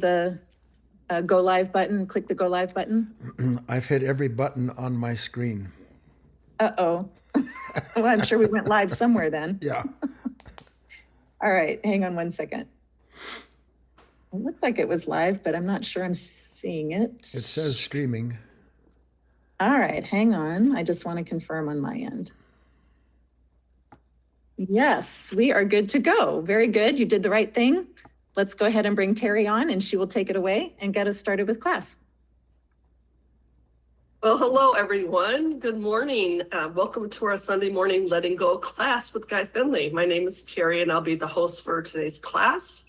the go live button, click the go live button? I've hit every button on my screen. Uh-oh. Well, I'm sure we went live somewhere then. Yeah. All right, hang on one second. It looks like it was live, but I'm not sure I'm seeing it. It says streaming. All right, hang on. I just want to confirm on my end. Yes, we are good to go. Very good. You did the right thing. Let's go ahead and bring Terry on and she will take it away and get us started with class. Well, hello, everyone. Good morning. Welcome to our Sunday morning Letting Go class with Guy Finley. My name is Terry, and I'll be the host for today's class.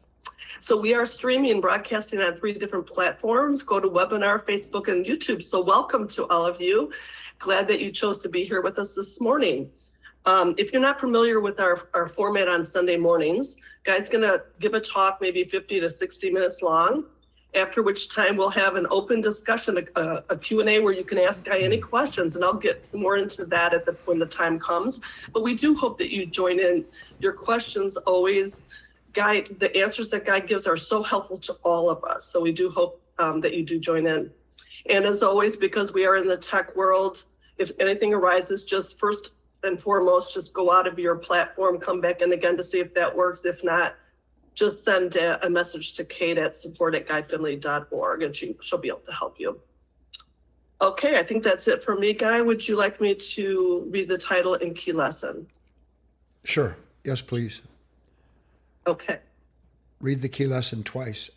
So we are streaming and broadcasting on 3 different platforms, GoToWebinar, Facebook, and YouTube. So welcome to all of you. Glad that you chose to be here with us this morning. If you're not familiar with our format on Sunday mornings, Guy's gonna give a talk maybe 50 to 60 minutes long, after which time we'll have an open discussion, a Q&A where you can ask Guy any questions, and I'll get more into that when the time comes. But we do hope that you join in. Your questions always, Guy, the answers that Guy gives are so helpful to all of us. So we do hope that you do join in. And as always, because we are in the tech world, if anything arises, just first and foremost, just go out of your platform, come back in again to see if that works. If not, just send a message to Kate at support@guyfinley.org and she'll be able to help you. Okay, I think that's it for me, Guy. Would you like me to read the title and key lesson? Sure. Yes, please. Okay. Read the key lesson twice.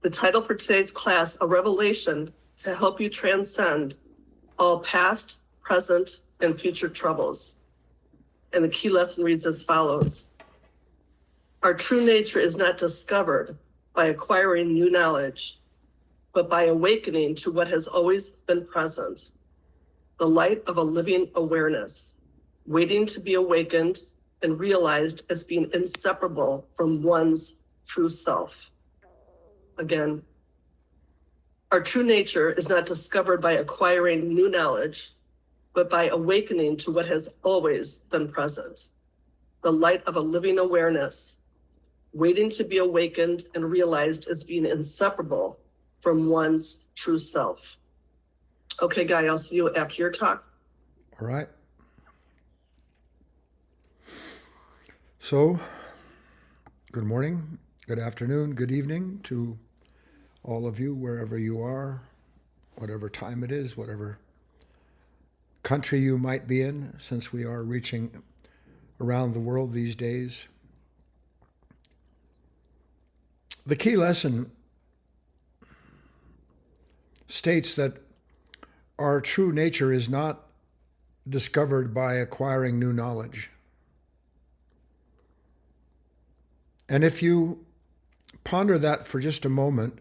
The title for today's class, A Revelation to Help You Transcend All Past, Present, and Future Troubles. And the key lesson reads as follows. Our true nature is not discovered by acquiring new knowledge, but by awakening to what has always been present, the light of a living awareness, waiting to be awakened and realized as being inseparable from one's true self. Again, our true nature is not discovered by acquiring new knowledge, but by awakening to what has always been present, the light of a living awareness, waiting to be awakened and realized as being inseparable from one's true self. Okay, Guy, I'll see you after your talk. All right. So, good morning, good afternoon, good evening to all of you, wherever you are, whatever time it is, whatever country you might be in, since we are reaching around the world these days. The key lesson states that our true nature is not discovered by acquiring new knowledge. And if you ponder that for just a moment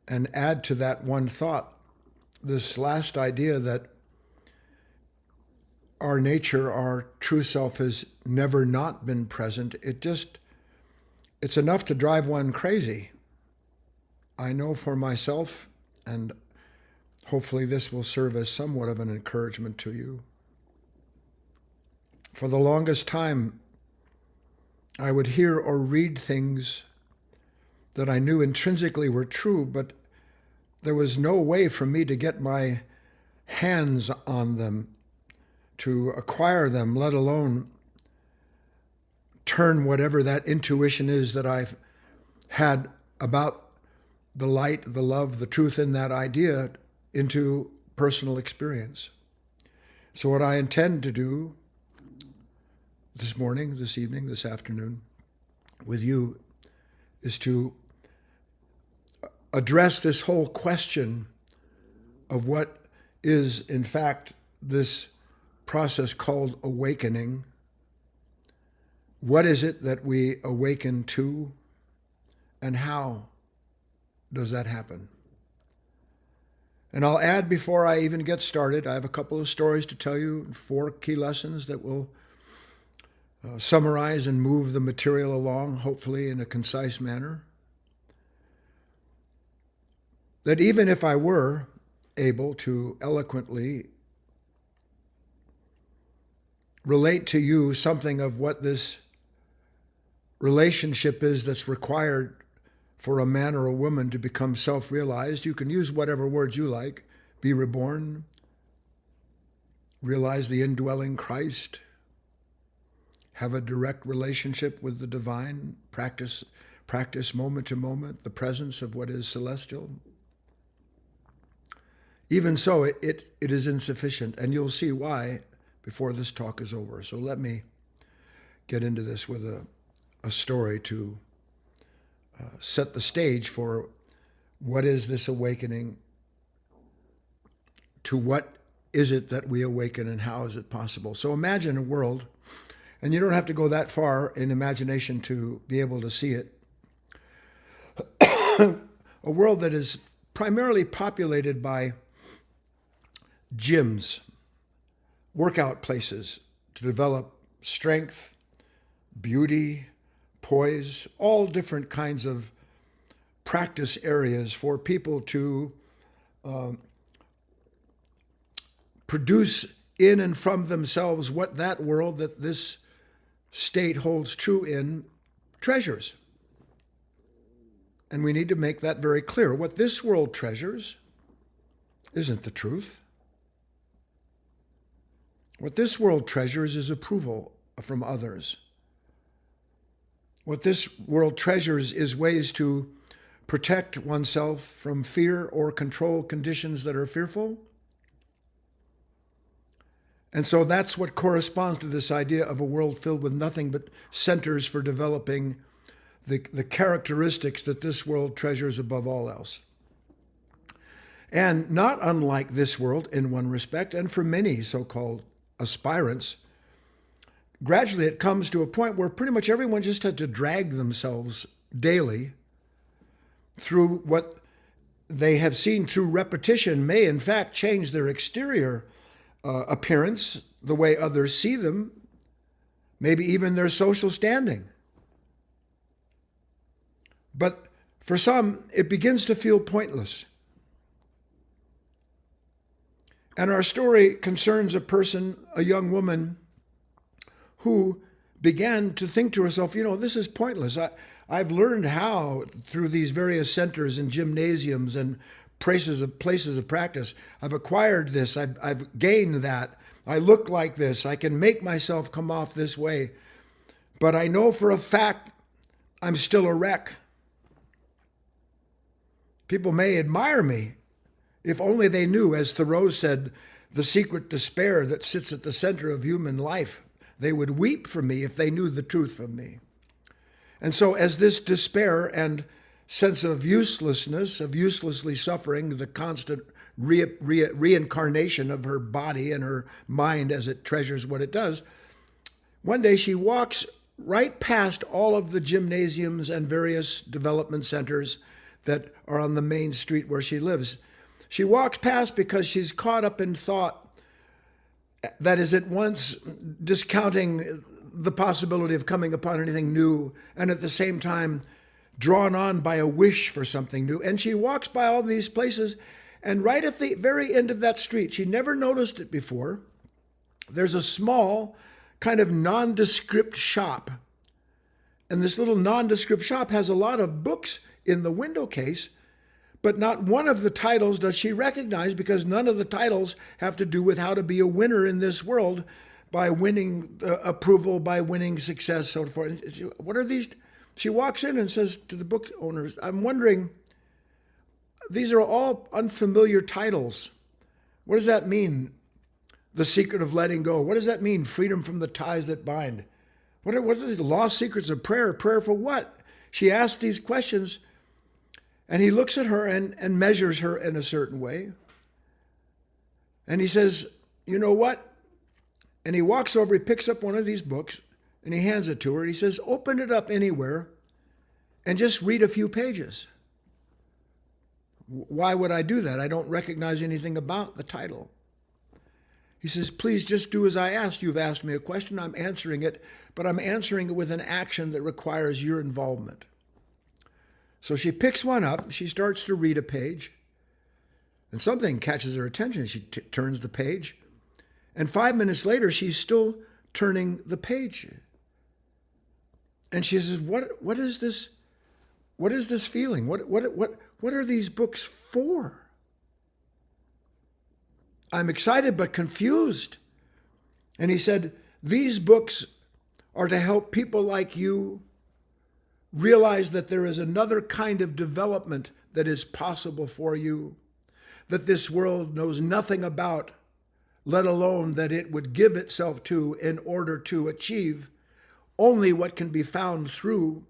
and add to that one thought, this last idea that our nature, our true self has never not been present, it's enough to drive one crazy. I know for myself, and hopefully this will serve as somewhat of an encouragement to you. For the longest time, I would hear or read things that I knew intrinsically were true, but there was no way for me to get my hands on them, to acquire them, let alone turn whatever that intuition is that I've had about the light, the love, the truth in that idea into personal experience. So what I intend to do this morning, this evening, this afternoon with you is to address this whole question of what is, in fact, this process called awakening. What is it that we awaken to, and how does that happen? And I'll add, before I even get started, I have a couple of stories to tell you, 4 key lessons that will summarize and move the material along, hopefully in a concise manner. That even if I were able to eloquently relate to you something of what this relationship is that's required for a man or a woman to become self-realized. You can use whatever words you like. Be reborn, realize the indwelling Christ, have a direct relationship with the divine, practice moment to moment the presence of what is celestial. Even so, it is insufficient, and you'll see why before this talk is over. So let me get into this with a story to set the stage for what is this awakening, to what is it that we awaken, and how is it possible. So imagine a world, and you don't have to go that far in imagination to be able to see it, a world that is primarily populated by gyms, workout places to develop strength, beauty, poise, all different kinds of practice areas for people to produce in and from themselves what that world that this state holds true in treasures. And we need to make that very clear. What this world treasures isn't the truth. What this world treasures is approval from others. What this world treasures is ways to protect oneself from fear or control conditions that are fearful. And so that's what corresponds to this idea of a world filled with nothing but centers for developing the characteristics that this world treasures above all else. And not unlike this world in one respect, and for many so-called aspirants, gradually it comes to a point where pretty much everyone just had to drag themselves daily through what they have seen through repetition may in fact change their exterior appearance, the way others see them, maybe even their social standing. But for some, it begins to feel pointless. And our story concerns a person, a young woman, who began to think to herself, this is pointless. I've learned how, through these various centers and gymnasiums and places of practice, I've acquired this, I've gained that, I look like this, I can make myself come off this way. But I know for a fact I'm still a wreck. People may admire me, if only they knew, as Thoreau said, the secret despair that sits at the center of human life. They would weep for me if they knew the truth from me. And so as this despair and sense of uselessness, of uselessly suffering, the constant reincarnation of her body and her mind as it treasures what it does, one day she walks right past all of the gymnasiums and various development centers that are on the main street where she lives. She walks past because she's caught up in thought that is at once discounting the possibility of coming upon anything new and at the same time drawn on by a wish for something new. And she walks by all these places, and right at the very end of that street, she never noticed it before, there's a small kind of nondescript shop. And this little nondescript shop has a lot of books in the window case, but not one of the titles does she recognize, because none of the titles have to do with how to be a winner in this world by winning approval, by winning success, so forth. What are these? She walks in and says to the book owners, I'm wondering, these are all unfamiliar titles. What does that mean? The secret of letting go. What does that mean? Freedom from the ties that bind. What are these lost secrets of prayer? Prayer for what? She asks these questions, and he looks at her and measures her in a certain way. And he says, you know what? And he walks over, he picks up one of these books, and he hands it to her. And he says, open it up anywhere and just read a few pages. Why would I do that? I don't recognize anything about the title. He says, please just do as I asked. You've asked me a question, I'm answering it, but I'm answering it with an action that requires your involvement. So she picks one up, she starts to read a page, and something catches her attention. She turns the page, and 5 minutes later, she's still turning the page. And she says, what is this? What is this feeling? What are these books for? I'm excited but confused. And he said, these books are to help people like you realize that there is another kind of development that is possible for you, that this world knows nothing about, let alone that it would give itself to in order to achieve only what can be found through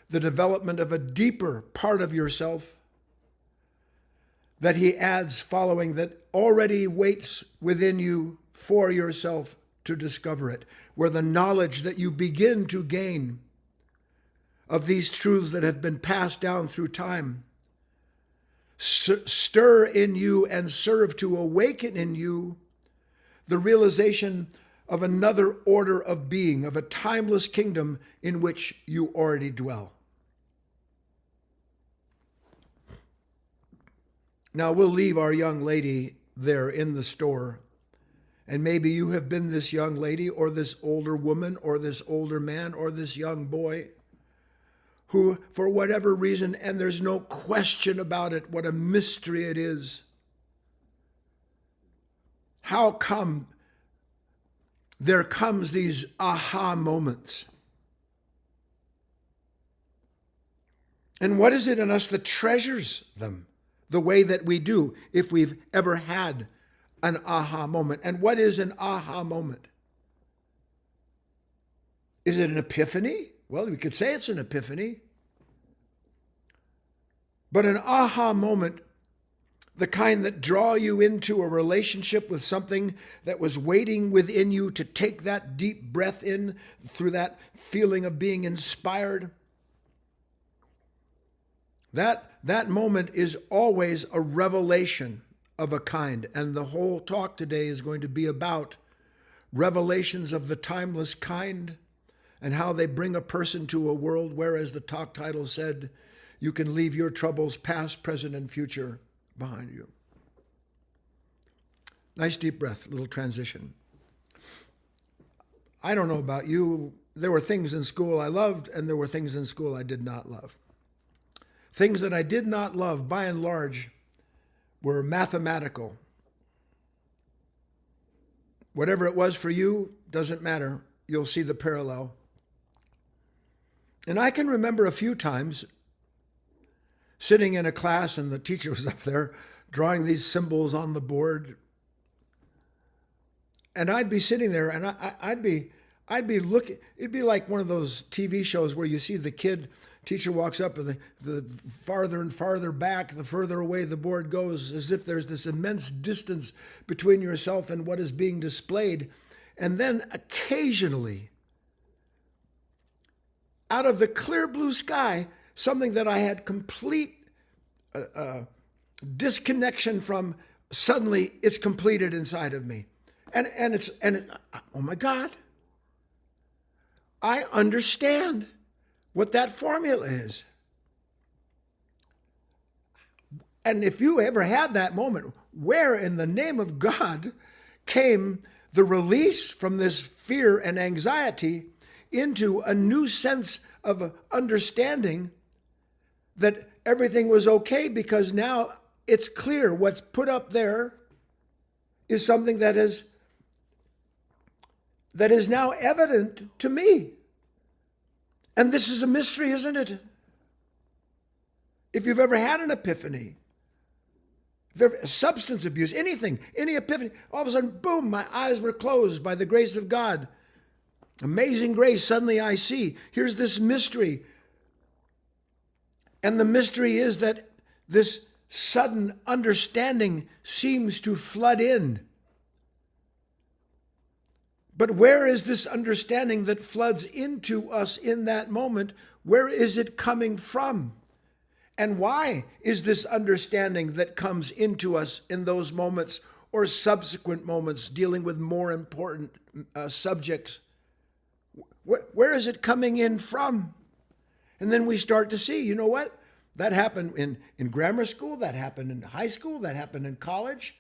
the development of a deeper part of yourself that he adds following, that already waits within you for yourself to discover it, where the knowledge that you begin to gain of these truths that have been passed down through time stir in you and serve to awaken in you the realization of another order of being, of a timeless kingdom in which you already dwell. Now, we'll leave our young lady there in the store. And maybe you have been this young lady or this older woman or this older man or this young boy who, for whatever reason, and there's no question about it, what a mystery it is. How come there comes these aha moments? And what is it in us that treasures them the way that we do if we've ever had an aha moment? And what is an aha moment? Is it an epiphany? Well, we could say it's an epiphany. But an aha moment, the kind that draw you into a relationship with something that was waiting within you to take that deep breath in through that feeling of being inspired, that moment is always a revelation of a kind. And the whole talk today is going to be about revelations of the timeless kind and how they bring a person to a world where, as the talk title said, you can leave your troubles, past, present, and future, behind you. Nice deep breath, little transition. I don't know about you. There were things in school I loved, and there were things in school I did not love. Things that I did not love, by and large, were mathematical. Whatever it was for you, doesn't matter. You'll see the parallel. And I can remember a few times sitting in a class and the teacher was up there drawing these symbols on the board. And I'd be sitting there and I'd be looking. It'd be like one of those TV shows where you see the teacher walks up and the farther and farther back, the further away the board goes, as if there's this immense distance between yourself and what is being displayed. And then occasionally, out of the clear blue sky, something that I had complete disconnection from, suddenly it's completed inside of me. Oh my God, I understand what that formula is. And if you ever had that moment, where in the name of God came the release from this fear and anxiety into a new sense of understanding that everything was okay, because now it's clear what's put up there is something that is now evident to me. And this is a mystery, isn't it? If you've ever had an epiphany, if ever, substance abuse, anything, any epiphany, all of a sudden, boom, my eyes were closed by the grace of God. Amazing grace, suddenly I see. Here's this mystery. And the mystery is that this sudden understanding seems to flood in. But where is this understanding that floods into us in that moment? Where is it coming from? And why is this understanding that comes into us in those moments or subsequent moments dealing with more important subjects? Where is it coming in from? And then we start to see, you know what? That happened in grammar school, that happened in high school, that happened in college.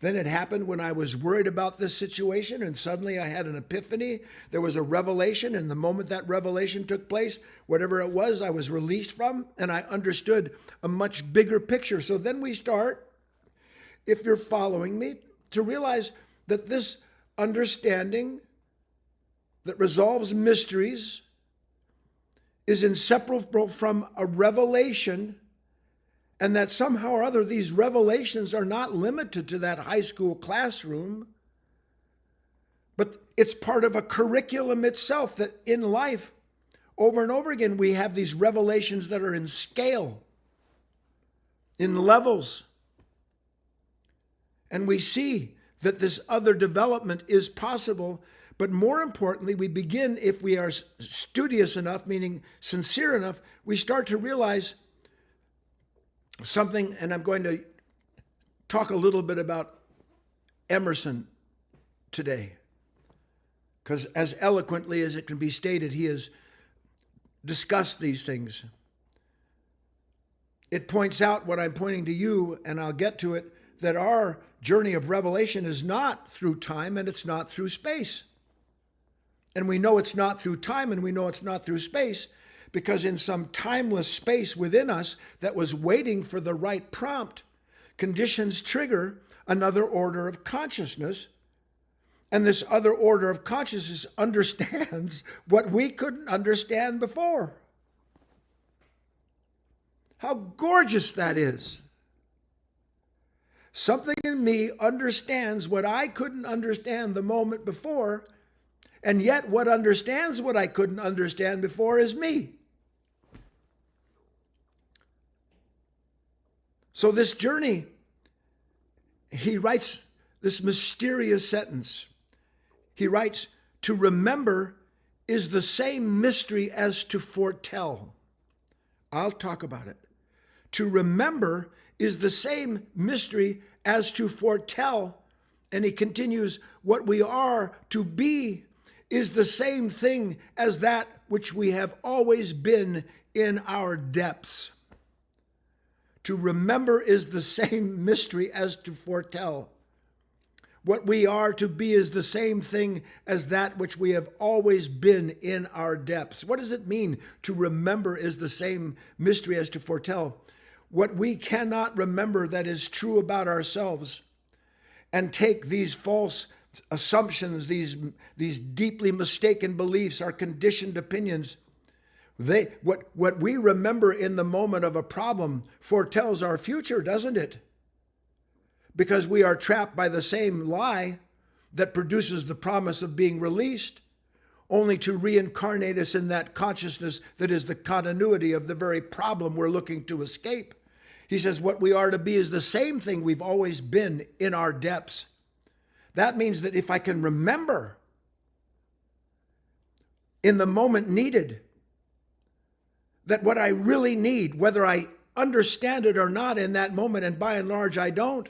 Then it happened when I was worried about this situation, and suddenly I had an epiphany. There was a revelation, and the moment that revelation took place, whatever it was, I was released from, and I understood a much bigger picture. So then we start, if you're following me, to realize that this understanding that resolves mysteries is inseparable from a revelation, and that somehow or other these revelations are not limited to that high school classroom, but it's part of a curriculum itself, that in life, over and over again, we have these revelations that are in scale, in levels. And we see that this other development is possible. But more importantly, we begin, if we are studious enough, meaning sincere enough, we start to realize something, and I'm going to talk a little bit about Emerson today, because as eloquently as it can be stated, he has discussed these things. It points out what I'm pointing to you, and I'll get to it, that our journey of revelation is not through time and it's not through space. And we know it's not through time and we know it's not through space because in some timeless space within us that was waiting for the right prompt, conditions trigger another order of consciousness. And this other order of consciousness understands what we couldn't understand before. How gorgeous that is. Something in me understands what I couldn't understand the moment before, and yet what understands what I couldn't understand before is me. So this journey, he writes this mysterious sentence. He writes, to remember is the same mystery as to foretell. I'll talk about it. To remember is the same mystery as to foretell. And he continues, what we are to be is the same thing as that which we have always been in our depths. To remember is the same mystery as to foretell. What we are to be is the same thing as that which we have always been in our depths. What does it mean to remember is the same mystery as to foretell? What we cannot remember that is true about ourselves, and take these false assumptions, these deeply mistaken beliefs, our conditioned opinions, what we remember in the moment of a problem foretells our future, doesn't it? Because we are trapped by the same lie that produces the promise of being released, only to reincarnate us in that consciousness that is the continuity of the very problem we're looking to escape. He says what we are to be is the same thing we've always been in our depths. That means that if I can remember in the moment needed, that what I really need, whether I understand it or not in that moment, and by and large I don't,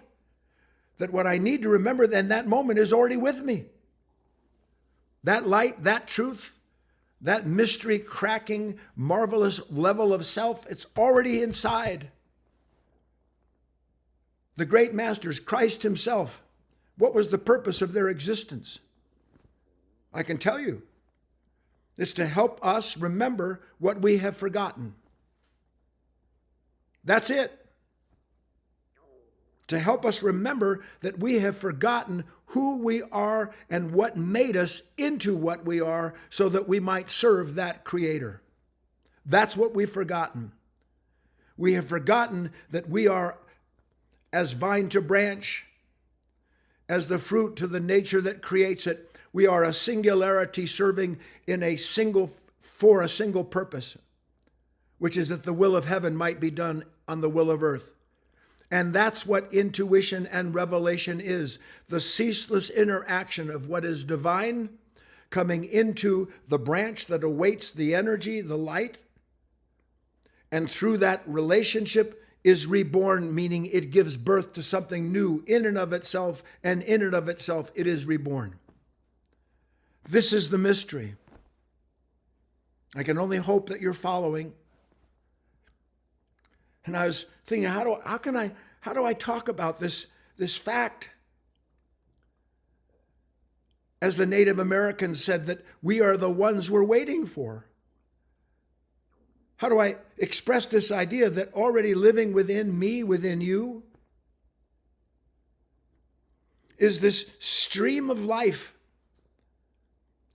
that what I need to remember in that moment is already with me. That light, that truth, that mystery cracking, marvelous level of self, it's already inside. The great masters, Christ himself, what was the purpose of their existence? I can tell you. It's to help us remember what we have forgotten. That's it. To help us remember that we have forgotten who we are and what made us into what we are so that we might serve that Creator. That's what we've forgotten. We have forgotten that we are as vine to branch, as the fruit to the nature that creates it. We are a singularity serving for a single purpose, which is that the will of heaven might be done on the will of earth. And that's what intuition and revelation is, the ceaseless interaction of what is divine coming into the branch that awaits the energy, the light. And through that relationship is reborn, meaning it gives birth to something new in and of itself, and in and of itself it is reborn. This is the mystery. I can only hope that you're following. And I was thinking, how do I talk about this fact? as the Native Americans said, that we are the ones we're waiting for. How do I express this idea that already living within me, within you, is this stream of life,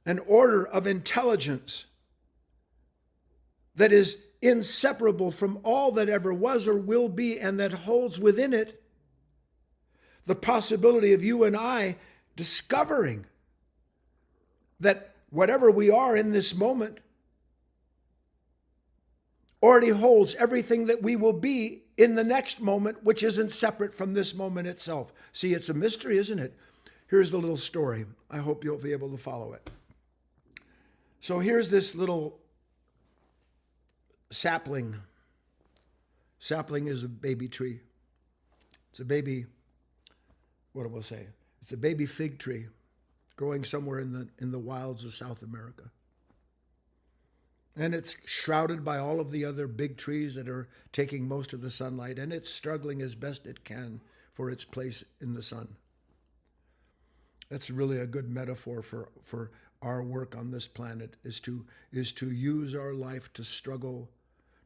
an order of intelligence that is inseparable from all that ever was or will be, and that holds within it the possibility of you and I discovering that whatever we are in this moment already holds everything that we will be in the next moment, which isn't separate from this moment itself. See, it's a mystery, isn't it? Here's the little story. I hope you'll be able to follow it. So here's this little sapling. Sapling is a baby tree. It's a baby, what do I say? It's a baby fig tree growing somewhere in the wilds of South America. And it's shrouded by all of the other big trees that are taking most of the sunlight, and it's struggling as best it can for its place in the sun. That's really a good metaphor for our work on this planet, is to use our life to struggle,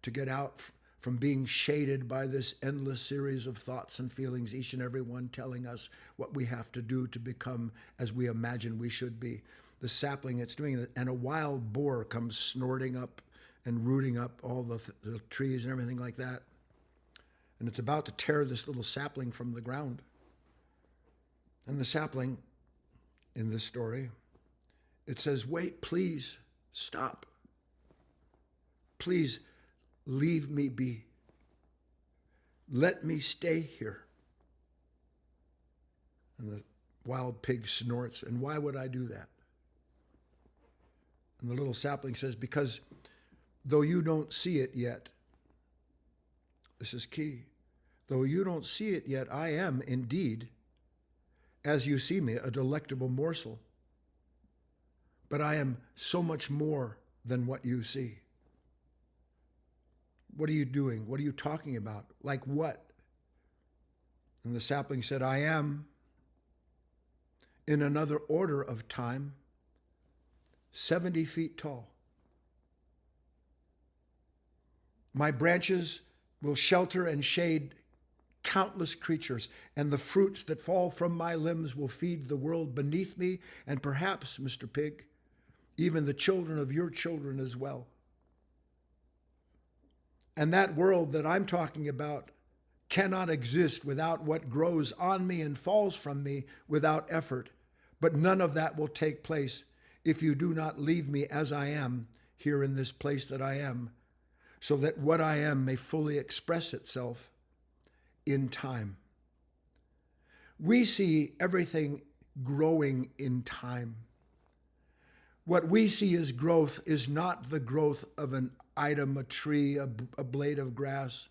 to get out from being shaded by this endless series of thoughts and feelings, each and every one telling us what we have to do to become as we imagine we should be. The sapling, it's doing it, and a wild boar comes snorting up and rooting up all the trees and everything like that. And it's about to tear this little sapling from the ground. And the sapling, in this story, it says, "Wait, please, stop. Please, leave me be. Let me stay here." And the wild pig snorts, "And why would I do that?" And the little sapling says, "Because though you don't see it yet," this is key, "though you don't see it yet, I am indeed, as you see me, a delectable morsel. But I am so much more than what you see." "What are you doing? What are you talking about? Like what?" And the sapling said, "I am, in another order of time, 70 feet tall. My branches will shelter and shade countless creatures, and the fruits that fall from my limbs will feed the world beneath me, and perhaps, Mr. Pig, even the children of your children as well. And that world that I'm talking about cannot exist without what grows on me and falls from me without effort. But none of that will take place if you do not leave me as I am here in this place that I am, so that what I am may fully express itself in time." We see everything growing in time. What we see as growth is not the growth of an item, a tree, a blade of grass.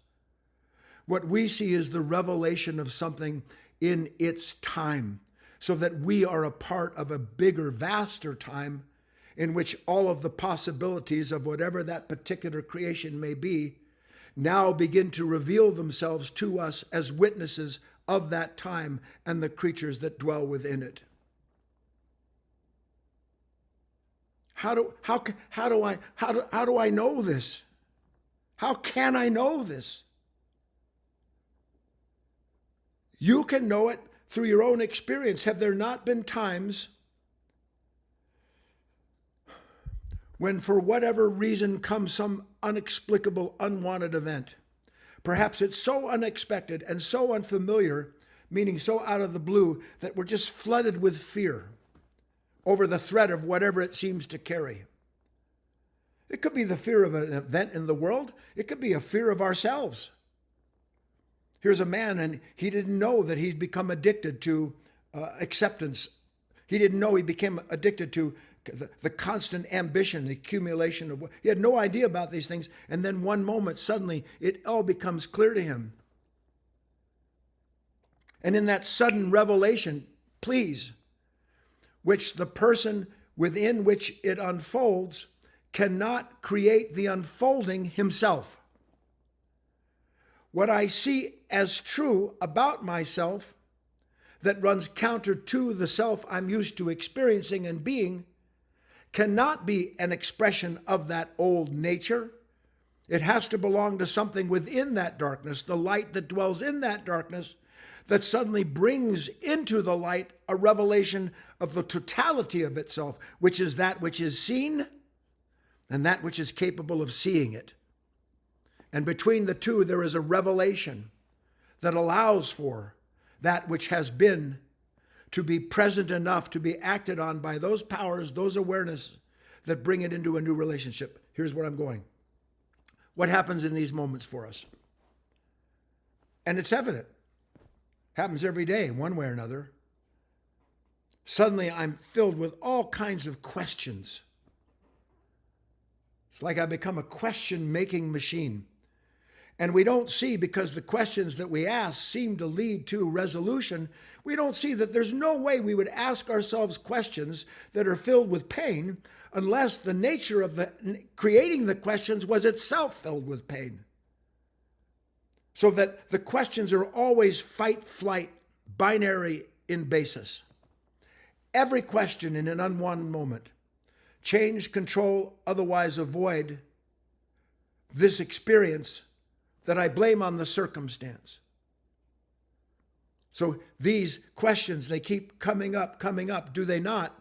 What we see is the revelation of something in its time, so that we are a part of a bigger, vaster time in which all of the possibilities of whatever that particular creation may be now begin to reveal themselves to us as witnesses of that time and the creatures that dwell within it. How do I know this? How can I know this? You can know it through your own experience. Have there not been times when, for whatever reason, comes some inexplicable, unwanted event? Perhaps it's so unexpected and so unfamiliar, meaning so out of the blue, that we're just flooded with fear over the threat of whatever it seems to carry. It could be the fear of an event in the world. It could be a fear of ourselves. Here's a man, and he didn't know that he'd become addicted to acceptance. He didn't know he became addicted to the constant ambition, the accumulation of. He had no idea about these things. And then one moment, suddenly, it all becomes clear to him. And in that sudden revelation, please, which the person within which it unfolds cannot create the unfolding himself. What I see as true about myself, that runs counter to the self I'm used to experiencing and being cannot be an expression of that old nature. It has to belong to something within that darkness, the light that dwells in that darkness, that suddenly brings into the light a revelation of the totality of itself, which is that which is seen and that which is capable of seeing it. And between the two, there is a revelation that allows for that which has been to be present enough to be acted on by those powers, those awareness that bring it into a new relationship. Here's where I'm going. What happens in these moments for us? And it's evident. Happens every day, one way or another. Suddenly I'm filled with all kinds of questions. It's like I become a question-making machine. And we don't see, because the questions that we ask seem to lead to resolution, we don't see that there's no way we would ask ourselves questions that are filled with pain unless the nature of the creating the questions was itself filled with pain. So that the questions are always fight, flight, binary in basis. Every question in an unwanted moment, change, control, otherwise avoid this experience that I blame on the circumstance. So these questions, they keep coming up, do they not?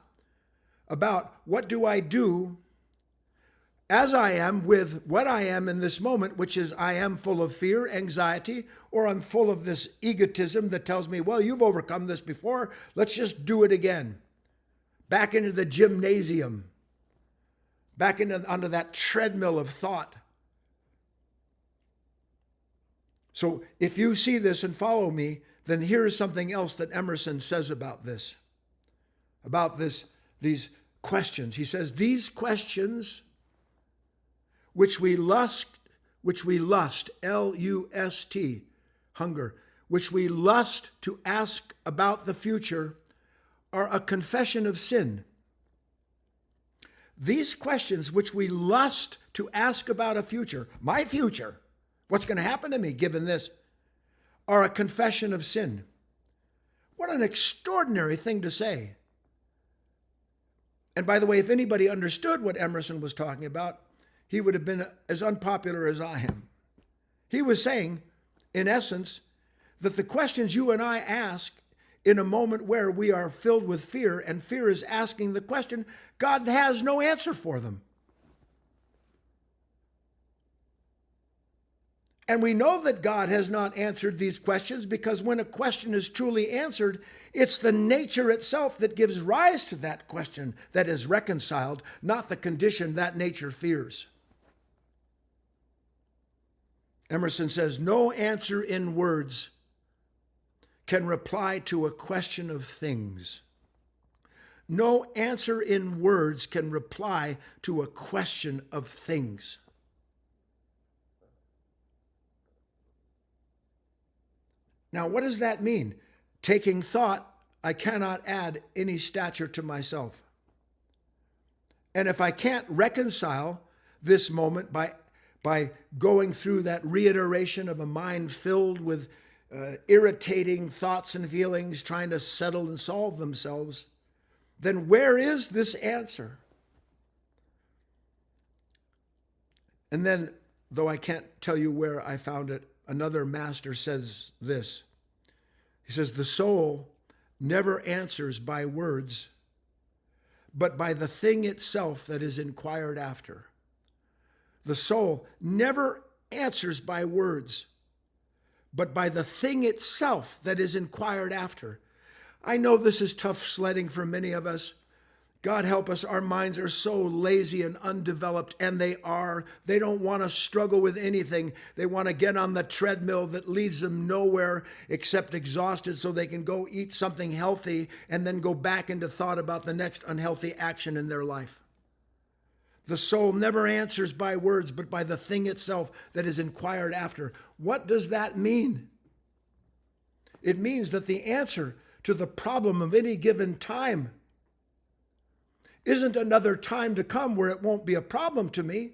About what do I do as I am with what I am in this moment, which is I am full of fear, anxiety, or I'm full of this egotism that tells me, well, you've overcome this before, let's just do it again. Back into the gymnasium, back onto that treadmill of thought. So if you see this and follow me, then here's something else that Emerson says about this, these questions. He says, these questions which we lust, L-U-S-T, hunger, which we lust to ask about the future, are a confession of sin. These questions which we lust to ask about a future, my future, what's going to happen to me given this, are a confession of sin. What an extraordinary thing to say. And by the way, if anybody understood what Emerson was talking about, he would have been as unpopular as I am. He was saying, in essence, that the questions you and I ask in a moment where we are filled with fear, and fear is asking the question, God has no answer for them. And we know that God has not answered these questions because when a question is truly answered, it's the nature itself that gives rise to that question that is reconciled, not the condition that nature fears. Emerson says, no answer in words can reply to a question of things. No answer in words can reply to a question of things. Now, what does that mean? Taking thought, I cannot add any stature to myself. And if I can't reconcile this moment by going through that reiteration of a mind filled with irritating thoughts and feelings, trying to settle and solve themselves, then where is this answer? And then, though I can't tell you where I found it, another master says this. He says, the soul never answers by words, but by the thing itself that is inquired after. The soul never answers by words, but by the thing itself that is inquired after. I know this is tough sledding for many of us. God help us, our minds are so lazy and undeveloped, and they are. They don't want to struggle with anything. They want to get on the treadmill that leads them nowhere except exhausted so they can go eat something healthy and then go back into thought about the next unhealthy action in their life. The soul never answers by words, but by the thing itself that is inquired after. What does that mean? It means that the answer to the problem of any given time isn't another time to come where it won't be a problem to me.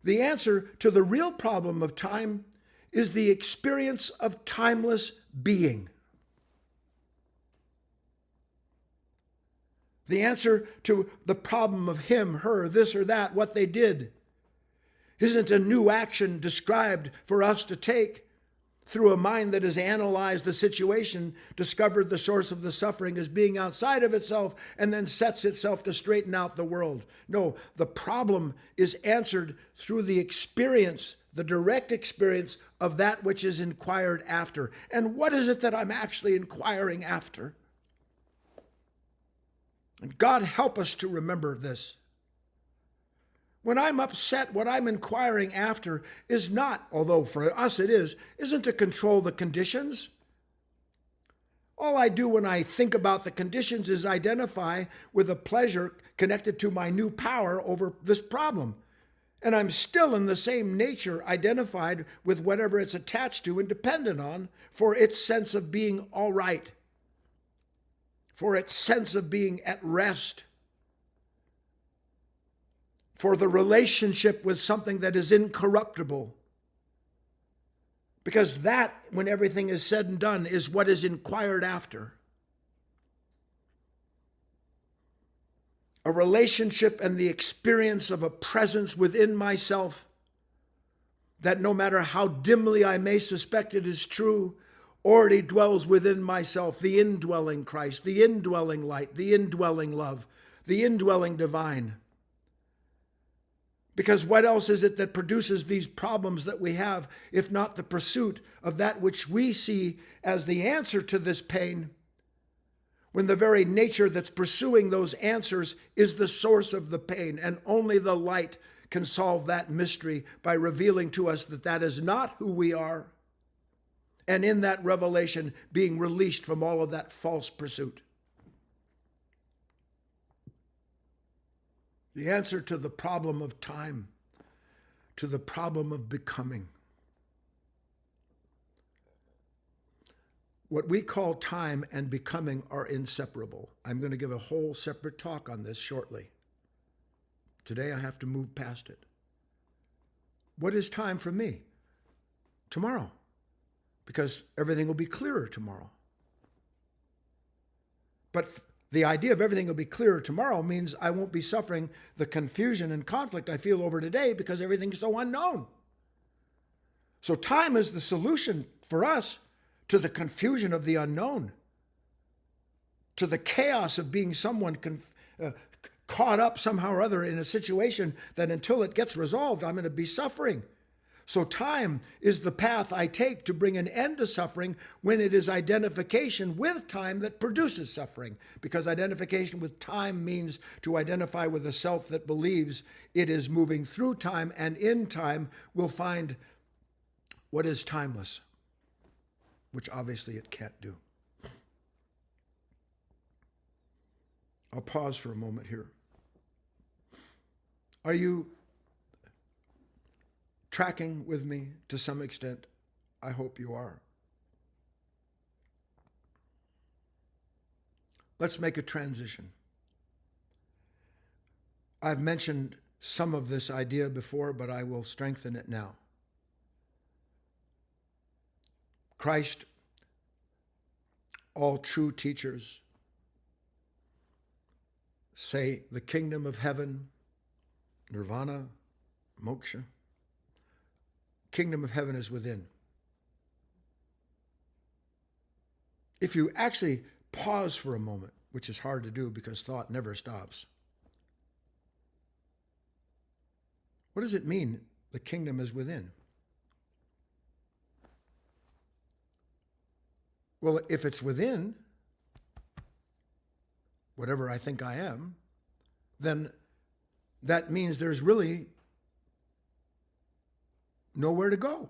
The answer to the real problem of time is the experience of timeless being. The answer to the problem of him, her, this or that, what they did, isn't a new action described for us to take through a mind that has analyzed the situation, discovered the source of the suffering as being outside of itself, and then sets itself to straighten out the world. No, the problem is answered through the experience, the direct experience of that which is inquired after. And what is it that I'm actually inquiring after? And God help us to remember this. When I'm upset, what I'm inquiring after is not, although for us it is, isn't to control the conditions. All I do when I think about the conditions is identify with a pleasure connected to my new power over this problem. And I'm still in the same nature identified with whatever it's attached to and dependent on for its sense of being all right, for its sense of being at rest, for the relationship with something that is incorruptible. Because that, when everything is said and done, is what is inquired after. A relationship and the experience of a presence within myself that, no matter how dimly I may suspect it is true, already dwells within myself, the indwelling Christ, the indwelling light, the indwelling love, the indwelling divine. Because what else is it that produces these problems that we have, if not the pursuit of that which we see as the answer to this pain, when the very nature that's pursuing those answers is the source of the pain, and only the light can solve that mystery by revealing to us that that is not who we are, and in that revelation being released from all of that false pursuit. The answer to the problem of time, to the problem of becoming. What we call time and becoming are inseparable. I'm going to give a whole separate talk on this shortly. Today I have to move past it. What is time for me? Tomorrow. Because everything will be clearer tomorrow. But the idea of everything will be clearer tomorrow means I won't be suffering the confusion and conflict I feel over today because everything's so unknown. So time is the solution for us to the confusion of the unknown, to the chaos of being someone caught up somehow or other in a situation that until it gets resolved, I'm going to be suffering. So time is the path I take to bring an end to suffering when it is identification with time that produces suffering. Because identification with time means to identify with a self that believes it is moving through time, and in time will find what is timeless, which obviously it can't do. I'll pause for a moment here. Are you tracking with me to some extent? I hope you are. Let's make a transition. I've mentioned some of this idea before, but I will strengthen it now. Christ, all true teachers, say the kingdom of heaven, nirvana, moksha, kingdom of heaven is within. If you actually pause for a moment, which is hard to do because thought never stops, what does it mean the kingdom is within? Well, if it's within, whatever I think I am, then that means there's really nowhere to go.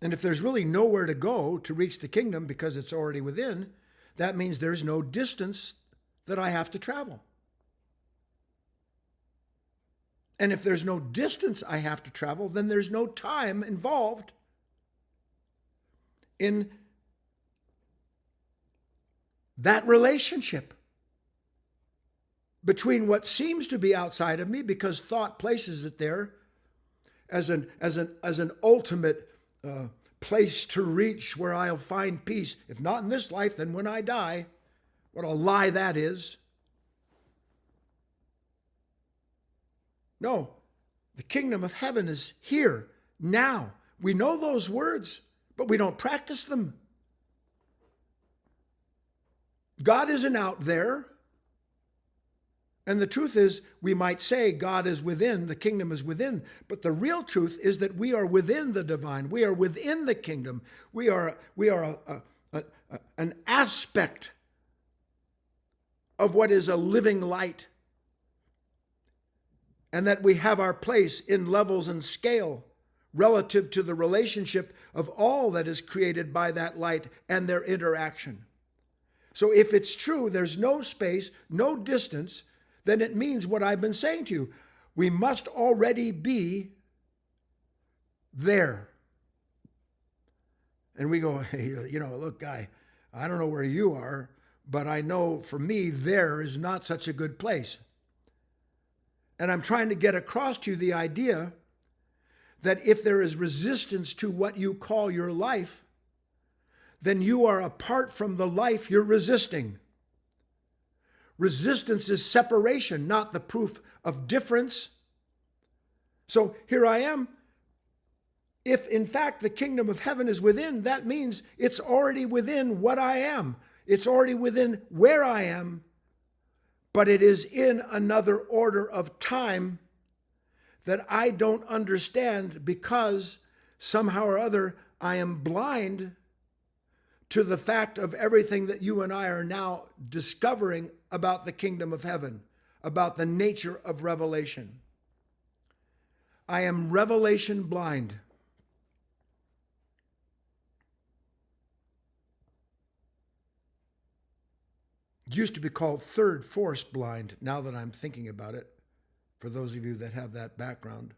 And if there's really nowhere to go to reach the kingdom because it's already within, that means there's no distance that I have to travel. And if there's no distance I have to travel, then there's no time involved in that relationship between what seems to be outside of me, because thought places it there as an ultimate place to reach where I'll find peace. If not in this life, then when I die. What a lie that is. No, the kingdom of heaven is here, now. We know those words, but we don't practice them. God isn't out there. And the truth is, we might say God is within, the kingdom is within, but the real truth is that we are within the divine. We are within the kingdom. We are an aspect of what is a living light. And that we have our place in levels and scale relative to the relationship of all that is created by that light and their interaction. So if it's true, there's no space, no distance, then it means what I've been saying to you. We must already be there. And we go, hey, look, guy, I don't know where you are, but I know for me, there is not such a good place. And I'm trying to get across to you the idea that if there is resistance to what you call your life, then you are apart from the life you're resisting. Resistance is separation, not the proof of difference. So here I am. If in fact the kingdom of heaven is within, that means it's already within what I am. It's already within where I am, but it is in another order of time that I don't understand because somehow or other I am blind to the fact of everything that you and I are now discovering about the kingdom of heaven, about the nature of revelation. I am revelation blind. It used to be called third force blind, now that I'm thinking about it, for those of you that have that background.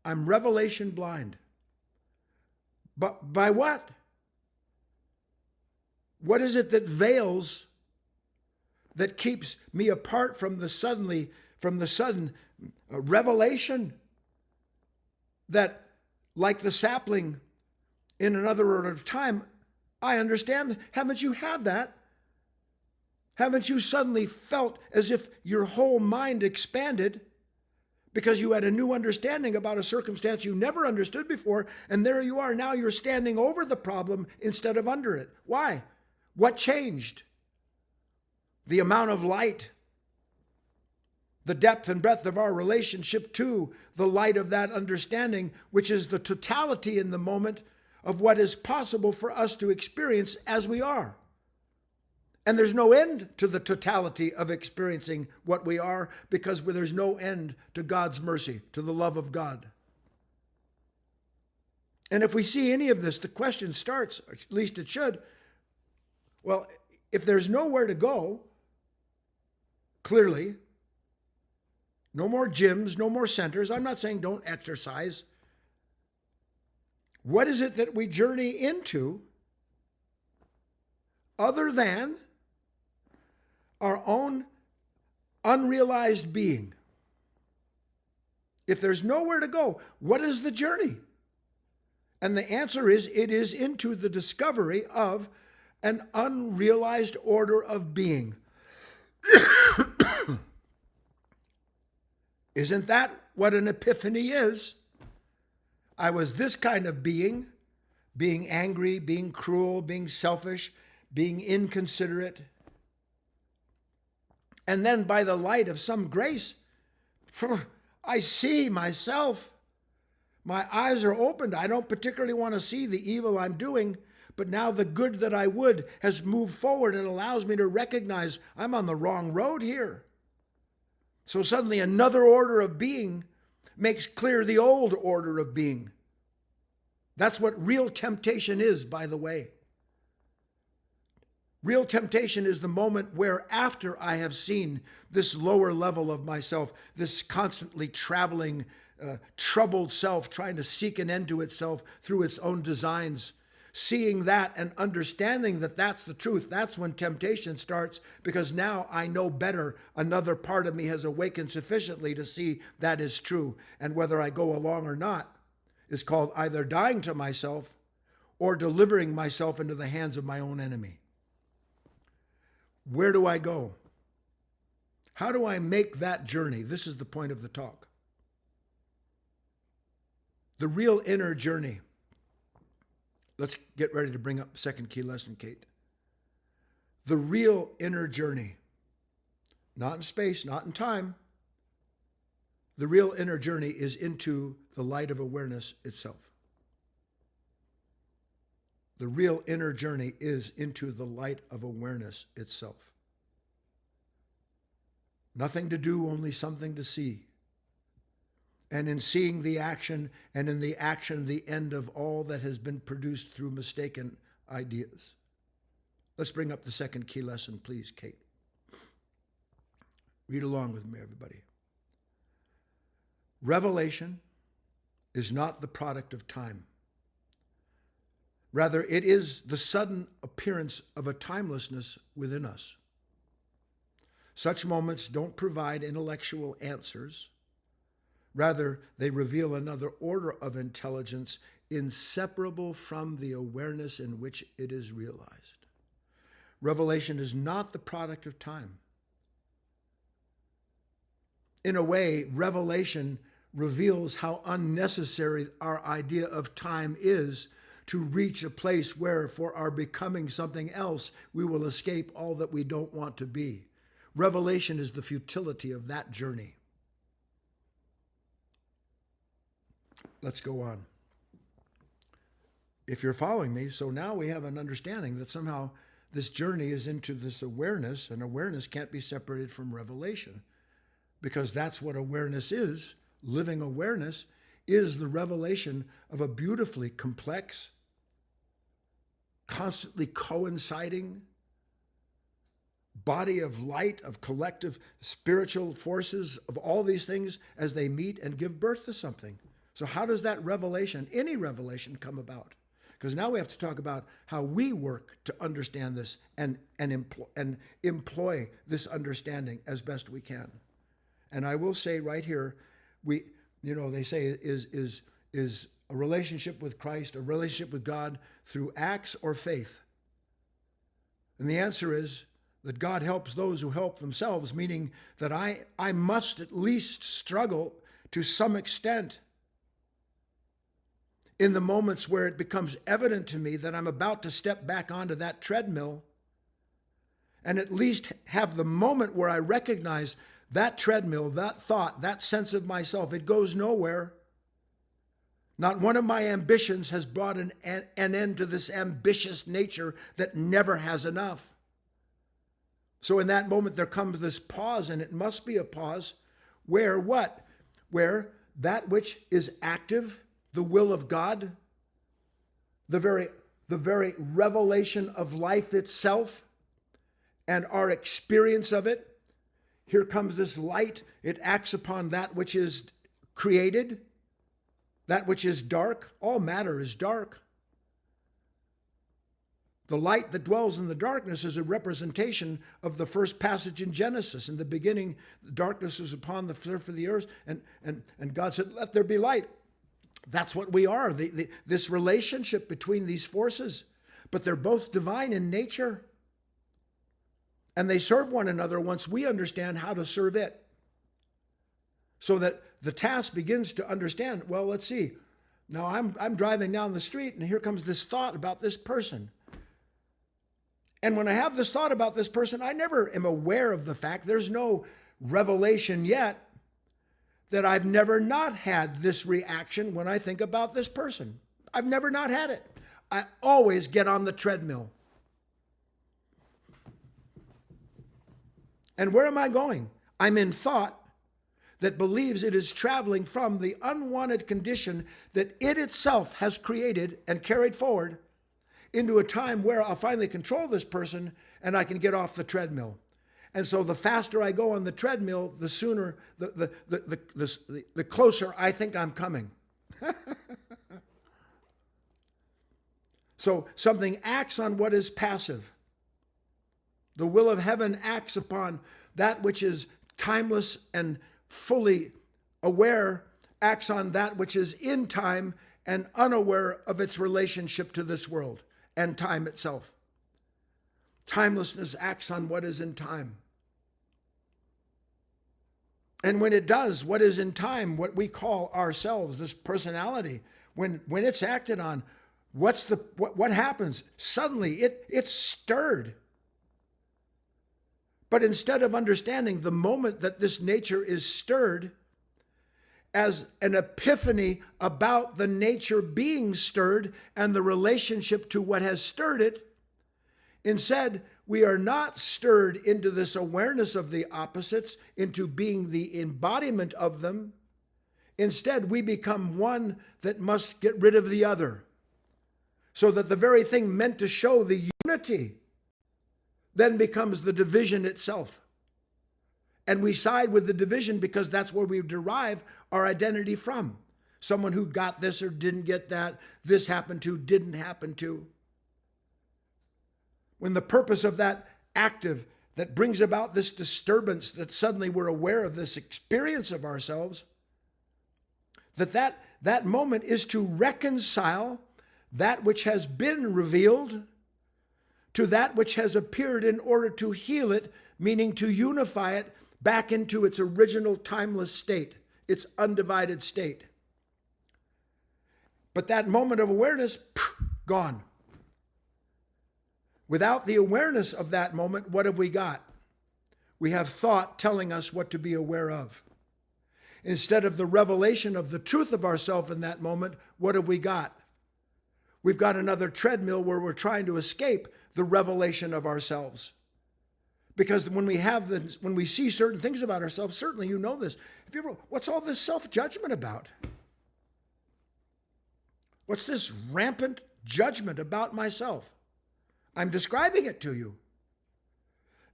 I'm revelation blind. But by what? What is it that veils, that keeps me apart from the sudden revelation that, like the sapling in another order of time, I understand. Haven't you had that? Haven't you suddenly felt as if your whole mind expanded because you had a new understanding about a circumstance you never understood before, and there you are, now you're standing over the problem instead of under it? Why? What changed? The amount of light, the depth and breadth of our relationship to the light of that understanding, which is the totality in the moment of what is possible for us to experience as we are. And there's no end to the totality of experiencing what we are, because there's no end to God's mercy, to the love of God. And if we see any of this, the question starts, or at least it should, well, if there's nowhere to go, clearly, no more gyms, no more centers. I'm not saying don't exercise. What is it that we journey into other than our own unrealized being? If there's nowhere to go, what is the journey? And the answer is, it is into the discovery of an unrealized order of being. Isn't that what an epiphany is? I was this kind of being angry, being cruel, being selfish, being inconsiderate. And then by the light of some grace, I see myself. My eyes are opened. I don't particularly want to see the evil I'm doing, but now the good that I would has moved forward and allows me to recognize I'm on the wrong road here. So suddenly another order of being makes clear the old order of being. That's what real temptation is, by the way. Real temptation is the moment where, after I have seen this lower level of myself, this constantly traveling, troubled self trying to seek an end to itself through its own designs, seeing that and understanding that that's the truth, that's when temptation starts, because now I know better. Another part of me has awakened sufficiently to see that is true. And whether I go along or not is called either dying to myself or delivering myself into the hands of my own enemy. Where do I go? How do I make that journey? This is the point of the talk. The real inner journey. Let's get ready to bring up second key lesson, Kate. The real inner journey, not in space, not in time. The real inner journey is into the light of awareness itself. The real inner journey is into the light of awareness itself. Nothing to do, only something to see. And in seeing the action, and in the action, the end of all that has been produced through mistaken ideas. Let's bring up the second key lesson, please, Kate. Read along with me, everybody. Revelation is not the product of time. Rather, it is the sudden appearance of a timelessness within us. Such moments don't provide intellectual answers. Rather, they reveal another order of intelligence inseparable from the awareness in which it is realized. Revelation is not the product of time. In a way, revelation reveals how unnecessary our idea of time is to reach a place where, for our becoming something else, we will escape all that we don't want to be. Revelation is the futility of that journey. Let's go on. If you're following me, so now we have an understanding that somehow this journey is into this awareness, and awareness can't be separated from revelation, because that's what awareness is. Living awareness is the revelation of a beautifully complex, constantly coinciding body of light, of collective spiritual forces, of all these things as they meet and give birth to something. So how does that revelation, any revelation, come about? Because now we have to talk about how we work to understand this and employ this understanding as best we can. And I will say right here, they say is a relationship with Christ, a relationship with God through acts or faith? And the answer is that God helps those who help themselves, meaning that I must at least struggle to some extent in the moments where it becomes evident to me that I'm about to step back onto that treadmill, and at least have the moment where I recognize that treadmill, that thought, that sense of myself, it goes nowhere. Not one of my ambitions has brought an end to this ambitious nature that never has enough. So in that moment, there comes this pause, and it must be a pause where what? Where that which is active, the will of God, the very revelation of life itself, and our experience of it, here comes this light. It acts upon that which is created, that which is dark. All matter is dark. The light that dwells in the darkness is a representation of the first passage in Genesis. In the beginning, the darkness was upon the surface of the earth, and God said, "Let there be light." That's what we are, this relationship between these forces. But they're both divine in nature. And they serve one another once we understand how to serve it. So that the task begins to understand, well, let's see. Now I'm driving down the street, and here comes this thought about this person. And when I have this thought about this person, I never am aware of the fact, there's no revelation yet, that I've never not had this reaction when I think about this person. I've never not had it. I always get on the treadmill. And where am I going? I'm in thought that believes it is traveling from the unwanted condition that it itself has created and carried forward into a time where I'll finally control this person and I can get off the treadmill. And so the faster I go on the treadmill, the sooner, the closer I think I'm coming. So something acts on what is passive. The will of heaven acts upon that which is timeless and fully aware, acts on that which is in time and unaware of its relationship to this world and time itself. Timelessness acts on what is in time. And when it does what is in time, what we call ourselves, this personality, when it's acted on, what happens? Suddenly it's stirred. But instead of understanding the moment that this nature is stirred as an epiphany about the nature being stirred and the relationship to what has stirred it, instead, we are not stirred into this awareness of the opposites, into being the embodiment of them. Instead, we become one that must get rid of the other, so that the very thing meant to show the unity then becomes the division itself. And we side with the division because that's where we derive our identity from. Someone who got this or didn't get that, this happened to, didn't happen to. When the purpose of that active that brings about this disturbance, that suddenly we're aware of this experience of ourselves, that moment is to reconcile that which has been revealed to that which has appeared in order to heal it, meaning to unify it back into its original timeless state, its undivided state. But that moment of awareness, gone. Without the awareness of that moment, what have we got? We have thought telling us what to be aware of. Instead of the revelation of the truth of ourselves in that moment, what have we got? We've got another treadmill where we're trying to escape the revelation of ourselves. Because when we see certain things about ourselves, certainly you know this. What's all this self-judgment about? What's this rampant judgment about myself? I'm describing it to you.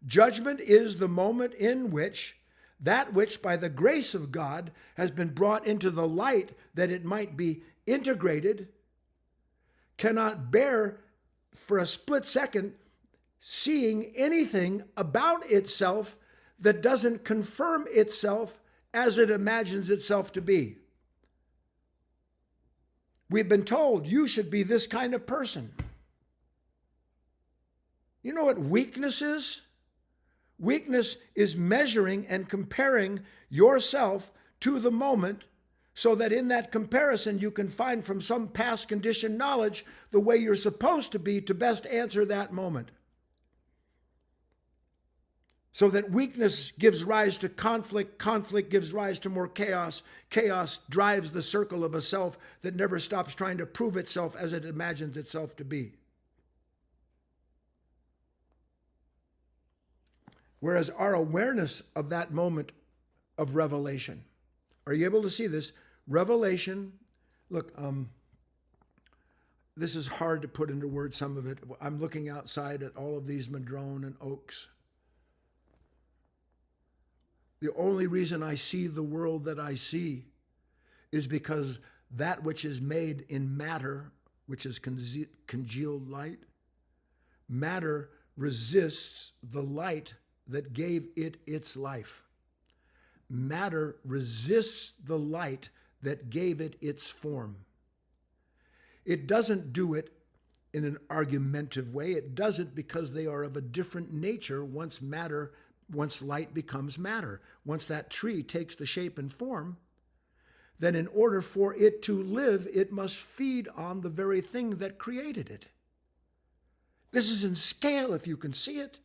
Judgment is the moment in which that which by the grace of God has been brought into the light that it might be integrated cannot bear for a split second seeing anything about itself that doesn't confirm itself as it imagines itself to be. We've been told you should be this kind of person. You know what weakness is? Weakness is measuring and comparing yourself to the moment so that in that comparison you can find from some past conditioned knowledge the way you're supposed to be to best answer that moment. So that weakness gives rise to conflict, conflict gives rise to more chaos, chaos drives the circle of a self that never stops trying to prove itself as it imagines itself to be. Whereas our awareness of that moment of revelation, are you able to see this? Revelation, look, this is hard to put into words, some of it. I'm looking outside at all of these madrone and oaks. The only reason I see the world that I see is because that which is made in matter, which is congealed light, matter resists the light that gave it its life. Matter resists the light that gave it its form. It doesn't do it in an argumentative way. It does it because they are of a different nature once light becomes matter. Once that tree takes the shape and form, then in order for it to live, it must feed on the very thing that created it. This is in scale, if you can see it.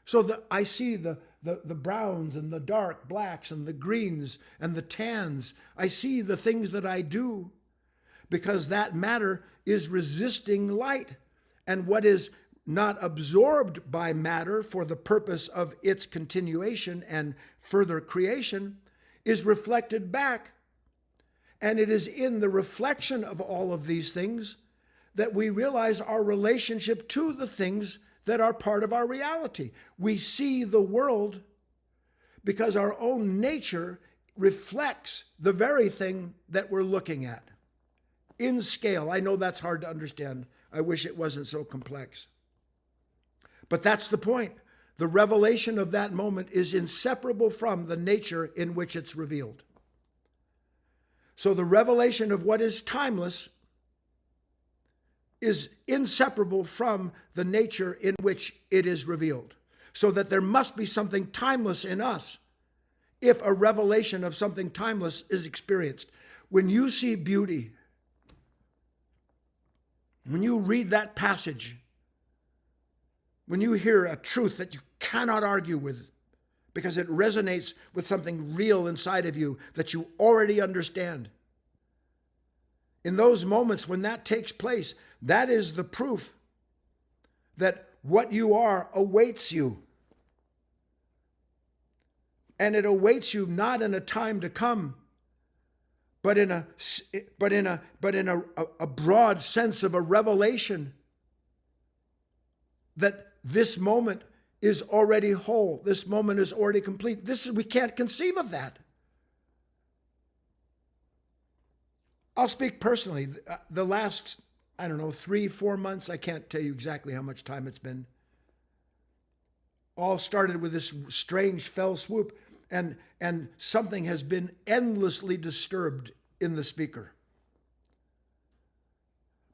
So I see the browns and the dark blacks and the greens and the tans. I see the things that I do because that matter is resisting light. And what is not absorbed by matter for the purpose of its continuation and further creation is reflected back. And it is in the reflection of all of these things that we realize our relationship to the things that are part of our reality. We see the world because our own nature reflects the very thing that we're looking at. In scale, I know that's hard to understand. I wish it wasn't so complex. But that's the point. The revelation of that moment is inseparable from the nature in which it's revealed. So the revelation of what is timeless is inseparable from the nature in which it is revealed. So that there must be something timeless in us if a revelation of something timeless is experienced. When you see beauty, when you read that passage, when you hear a truth that you cannot argue with because it resonates with something real inside of you that you already understand, in those moments when that takes place, that is the proof that what you are awaits you. And it awaits you not in a time to come, but in a broad sense of a revelation that this moment is already whole. This moment is already complete. We can't conceive of that. I'll speak personally. The last, 3-4 months, I can't tell you exactly how much time it's been, all started with this strange fell swoop, and something has been endlessly disturbed in the speaker.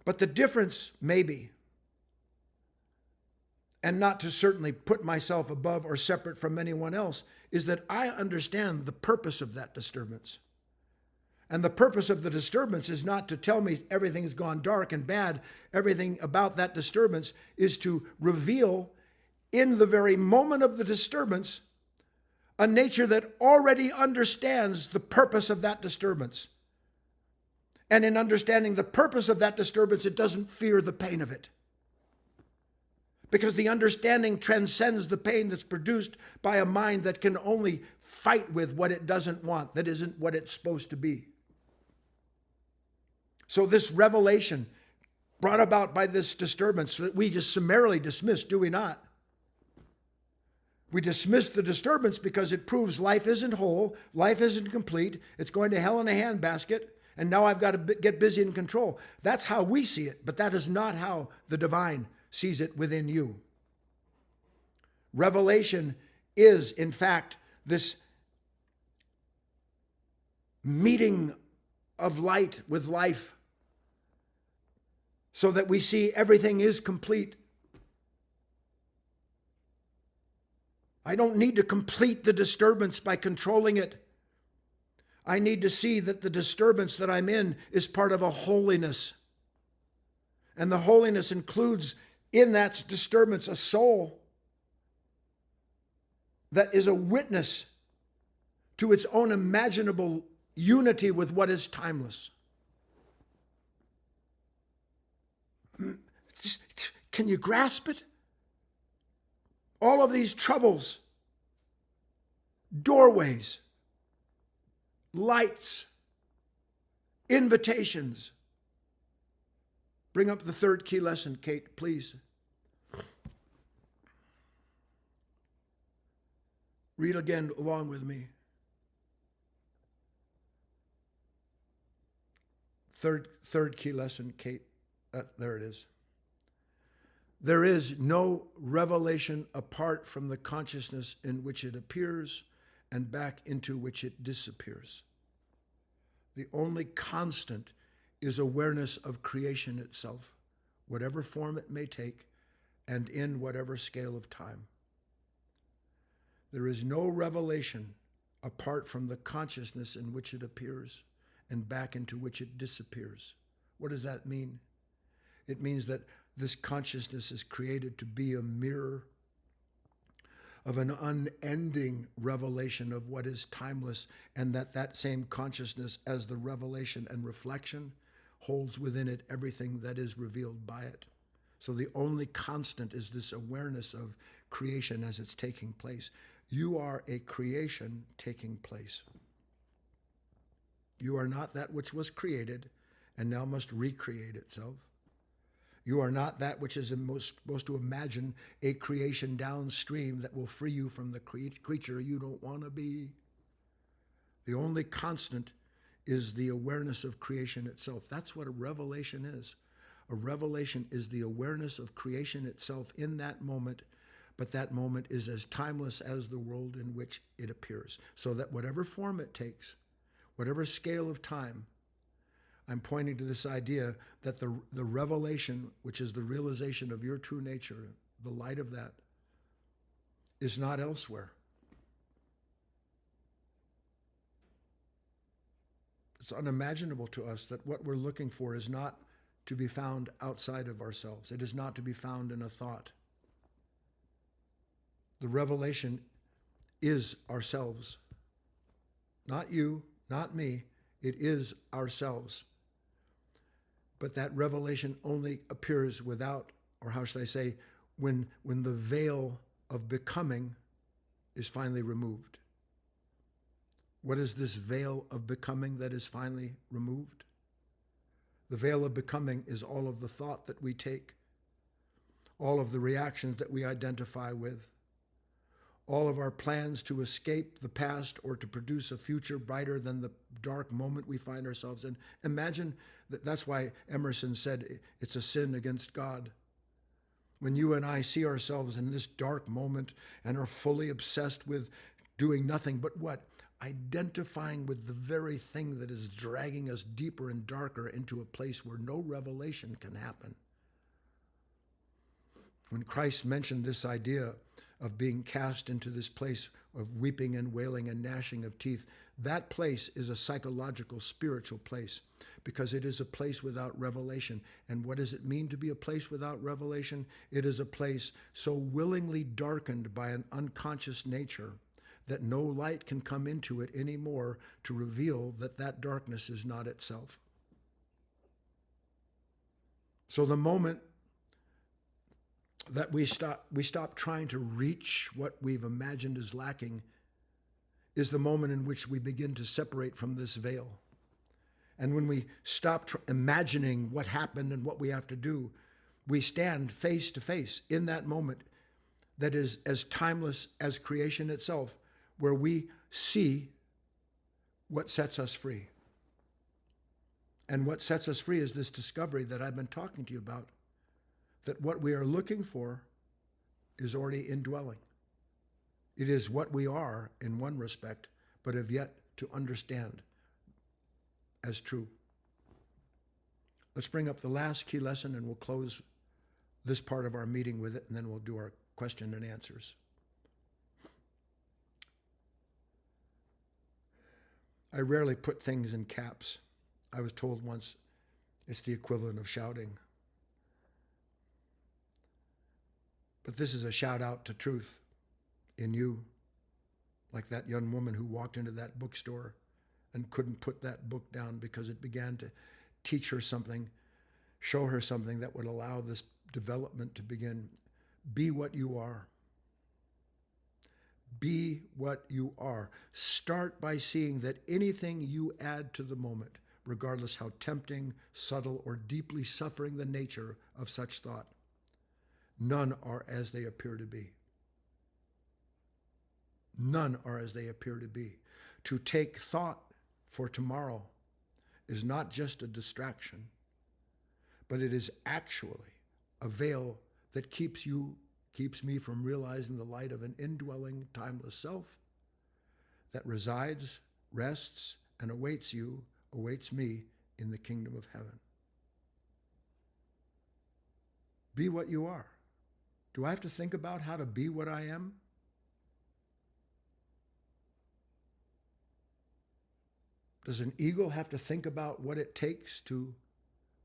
But the difference, maybe, and not to certainly put myself above or separate from anyone else, is that I understand the purpose of that disturbance. And the purpose of the disturbance is not to tell me everything's gone dark and bad. Everything about that disturbance is to reveal in the very moment of the disturbance a nature that already understands the purpose of that disturbance. And in understanding the purpose of that disturbance, it doesn't fear the pain of it. Because the understanding transcends the pain that's produced by a mind that can only fight with what it doesn't want, that isn't what it's supposed to be. So this revelation brought about by this disturbance that we just summarily dismiss, do we not? We dismiss the disturbance because it proves life isn't whole, life isn't complete, it's going to hell in a handbasket, and now I've got to get busy and control. That's how we see it, but that is not how the divine sees it within you. Revelation is, in fact, this meeting of light with life so that we see everything is complete. I don't need to complete the disturbance by controlling it. I need to see that the disturbance that I'm in is part of a holiness. And the holiness includes in that disturbance a soul that is a witness to its own imaginable unity with what is timeless. Can you grasp it? All of these troubles, doorways, lights, invitations. Bring up the third key lesson, Kate, please. Read again along with me. Third key lesson, Kate. There it is. There is no revelation apart from the consciousness in which it appears and back into which it disappears. The only constant is awareness of creation itself, whatever form it may take, and in whatever scale of time. There is no revelation apart from the consciousness in which it appears and back into which it disappears. What does that mean? It means that this consciousness is created to be a mirror of an unending revelation of what is timeless, and that same consciousness as the revelation and reflection holds within it everything that is revealed by it. So the only constant is this awareness of creation as it's taking place. You are a creation taking place. You are not that which was created and now must recreate itself. You are not that which is supposed to imagine a creation downstream that will free you from the creature you don't want to be. The only constant is the awareness of creation itself. That's what a revelation is. A revelation is the awareness of creation itself in that moment, but that moment is as timeless as the world in which it appears. So that whatever form it takes, whatever scale of time, I'm pointing to this idea that the revelation, which is the realization of your true nature, the light of that, is not elsewhere. It's unimaginable to us that what we're looking for is not to be found outside of ourselves. It is not to be found in a thought. The revelation is ourselves. Not you, not me. It is ourselves. But that revelation only appears without, or how should I say, when the veil of becoming is finally removed. What is this veil of becoming that is finally removed? The veil of becoming is all of the thought that we take, all of the reactions that we identify with, all of our plans to escape the past or to produce a future brighter than the dark moment we find ourselves in. Imagine that's why Emerson said it's a sin against God. When you and I see ourselves in this dark moment and are fully obsessed with doing nothing but what? Identifying with the very thing that is dragging us deeper and darker into a place where no revelation can happen. When Christ mentioned this idea of being cast into this place of weeping and wailing and gnashing of teeth, that place is a psychological, spiritual place because it is a place without revelation. And what does it mean to be a place without revelation? It is a place so willingly darkened by an unconscious nature that no light can come into it anymore to reveal that that darkness is not itself. So the moment that we stop trying to reach what we've imagined is lacking is the moment in which we begin to separate from this veil. And when we stop imagining what happened and what we have to do, we stand face to face in that moment that is as timeless as creation itself, where we see what sets us free. And what sets us free is this discovery that I've been talking to you about, that what we are looking for is already indwelling. It is what we are in one respect, but have yet to understand as true. Let's bring up the last key lesson and we'll close this part of our meeting with it, and then we'll do our question and answers. I rarely put things in caps. I was told once it's the equivalent of shouting. But this is a shout out to truth in you, like that young woman who walked into that bookstore and couldn't put that book down because it began to teach her something, show her something that would allow this development to begin. Be what you are. Be what you are. Start by seeing that anything you add to the moment, regardless how tempting, subtle, or deeply suffering the nature of such thought, none are as they appear to be. None are as they appear to be. To take thought for tomorrow is not just a distraction, but it is actually a veil that keeps me from realizing the light of an indwelling, timeless self that resides, rests, and awaits me in the kingdom of heaven. Be what you are. Do I have to think about how to be what I am? Does an eagle have to think about what it takes to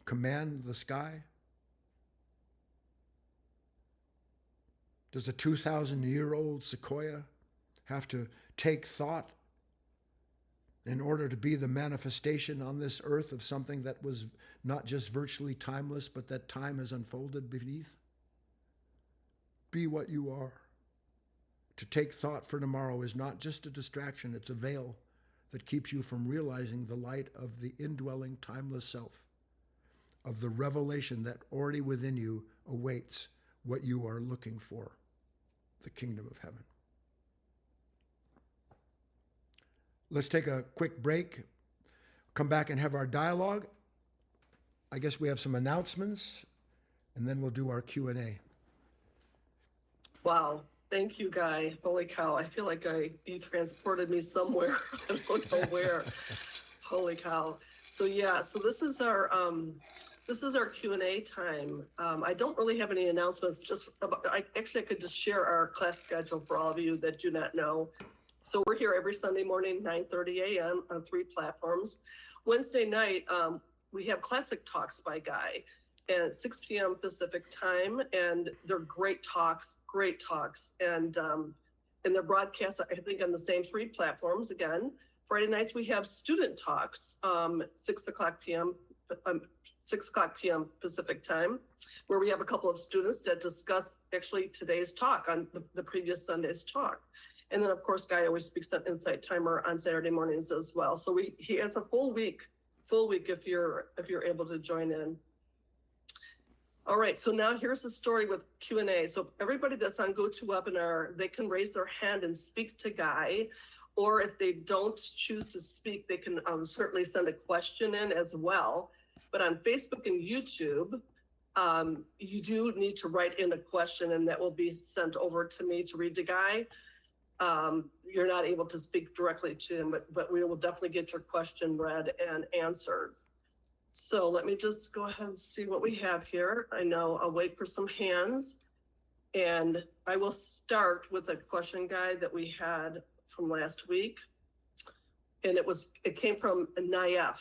command the sky? Does a 2,000-year-old sequoia have to take thought in order to be the manifestation on this earth of something that was not just virtually timeless, but that time has unfolded beneath? Be what you are. To take thought for tomorrow is not just a distraction, it's a veil that keeps you from realizing the light of the indwelling, timeless self, of the revelation that already within you awaits what you are looking for, the kingdom of heaven. Let's take a quick break, come back and have our dialogue. I guess we have some announcements, and then we'll do our Q&A. Wow. Thank you, Guy. Holy cow. I feel like you transported me somewhere. I don't know where. Holy cow. So yeah, so this is our Q&A time. I don't really have any announcements, just about, I could just share our class schedule for all of you that do not know. So we're here every Sunday morning, 9:30 a.m. on 3 platforms. Wednesday night, we have Classic Talks by Guy at 6 p.m. Pacific time, and they're great talks. And they're broadcast, I think, on the same 3 platforms again. Friday nights, we have Student Talks, 6 o'clock p.m. Pacific time, where we have a couple of students that discuss actually today's talk on the previous Sunday's talk. And then, of course, Guy always speaks on Insight Timer on Saturday mornings as well. So he has a full week if you're able to join in. All right, so now here's the story with Q&A. So everybody that's on GoToWebinar, they can raise their hand and speak to Guy, or if they don't choose to speak, they can certainly send a question in as well. But on Facebook and YouTube, you do need to write in a question, and that will be sent over to me to read to Guy. You're not able to speak directly to him, but we will definitely get your question read and answered. So let me just go ahead and see what we have here. I know I'll wait for some hands, and I will start with a question guide that we had from last week. And it came from Naif.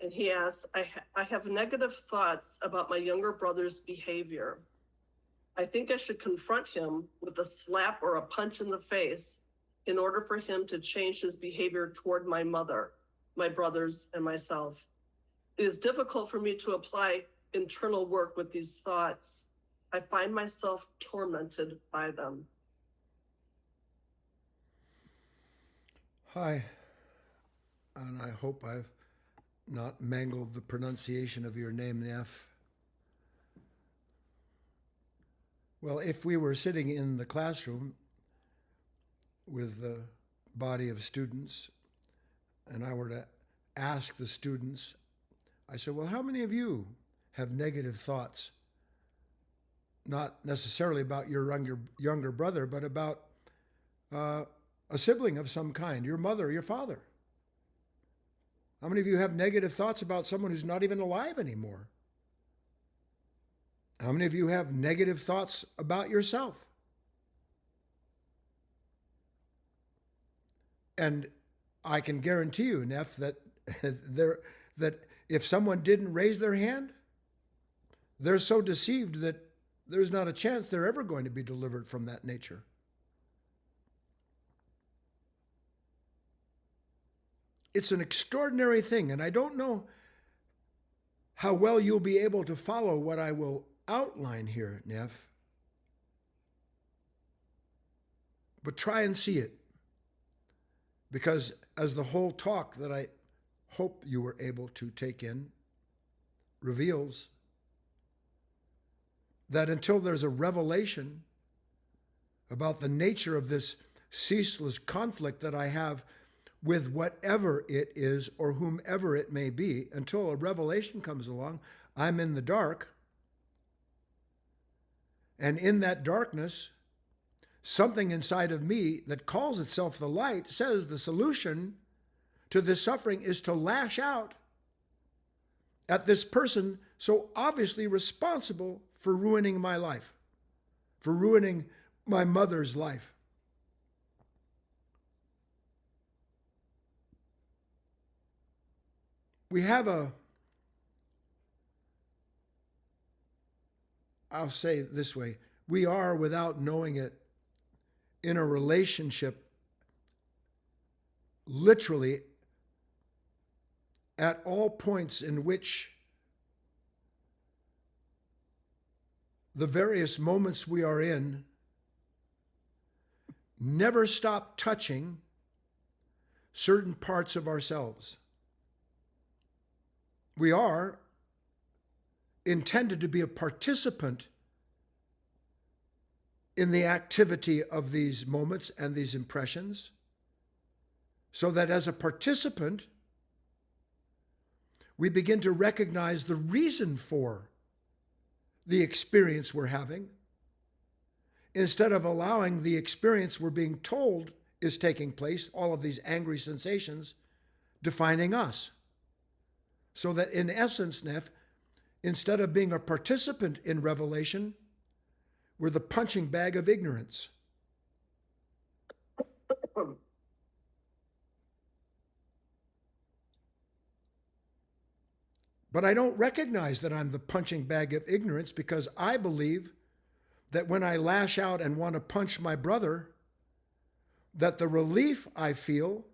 And he asked, I have negative thoughts about my younger brother's behavior. I think I should confront him with a slap or a punch in the face in order for him to change his behavior toward my mother, my brothers, and myself. It is difficult for me to apply internal work with these thoughts. I find myself tormented by them. Hi, and I hope I've not mangled the pronunciation of your name, Neff. Well, if we were sitting in the classroom with the body of students, and I were to ask the students, I said, well, how many of you have negative thoughts? Not necessarily about your younger brother, but about a sibling of some kind, your mother or your father. How many of you have negative thoughts about someone who's not even alive anymore? How many of you have negative thoughts about yourself? And I can guarantee you, Neff, that that if someone didn't raise their hand, they're so deceived that there's not a chance they're ever going to be delivered from that nature. It's an extraordinary thing, and I don't know how well you'll be able to follow what I will outline here, Neff. But try and see it. Because as the whole talk that I hope you were able to take in reveals, that until there's a revelation about the nature of this ceaseless conflict that I have with whatever it is or whomever it may be, until a revelation comes along, I'm in the dark. And in that darkness, something inside of me that calls itself the light says the solution to this suffering is to lash out at this person so obviously responsible for ruining my life, for ruining my mother's life. We have I'll say it this way, we are, without knowing it, in a relationship literally at all points in which the various moments we are in never stop touching certain parts of ourselves. We are intended to be a participant in the activity of these moments and these impressions, so that as a participant, we begin to recognize the reason for the experience we're having, instead of allowing the experience we're being told is taking place, all of these angry sensations, defining us. So that in essence, Neff, instead of being a participant in revelation, we're the punching bag of ignorance. But I don't recognize that I'm the punching bag of ignorance, because I believe that when I lash out and want to punch my brother, that the relief I feel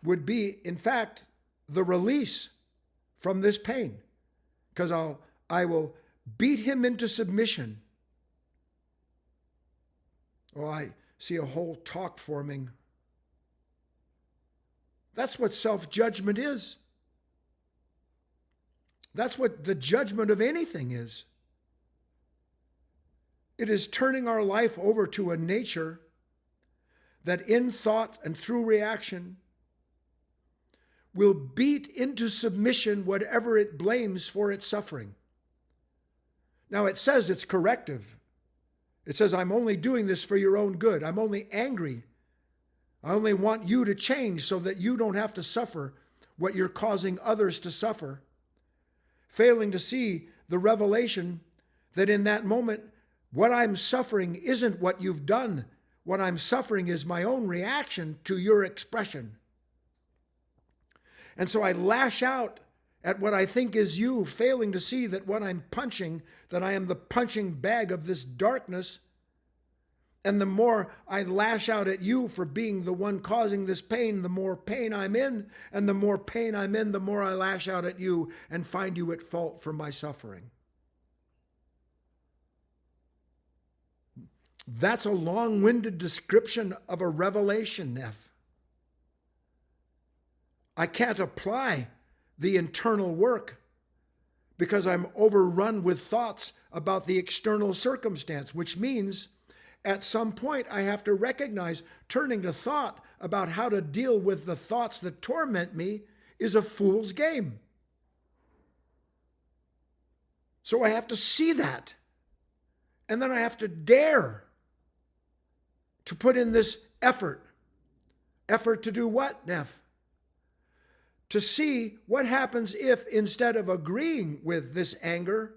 would be, in fact, the release from this pain. Because I will beat him into submission. Oh, I see a whole talk forming. That's what self-judgment is. That's what the judgment of anything is. It is turning our life over to a nature that in thought and through reaction will beat into submission whatever it blames for its suffering. Now it says it's corrective. It says, I'm only doing this for your own good. I'm only angry. I only want you to change so that you don't have to suffer what you're causing others to suffer. Failing to see the revelation that in that moment, what I'm suffering isn't what you've done. What I'm suffering is my own reaction to your expression. And so I lash out at what I think is you, failing to see that what I'm punching, that I am the punching bag of this darkness. And the more I lash out at you for being the one causing this pain, the more pain I'm in. And the more pain I'm in, the more I lash out at you and find you at fault for my suffering. That's a long-winded description of a revelation, Neff. I can't apply the internal work because I'm overrun with thoughts about the external circumstance, which means at some point I have to recognize turning to thought about how to deal with the thoughts that torment me is a fool's game. So I have to see that. And then I have to dare to put in this effort. Effort to do what, Neff? To see what happens if, instead of agreeing with this anger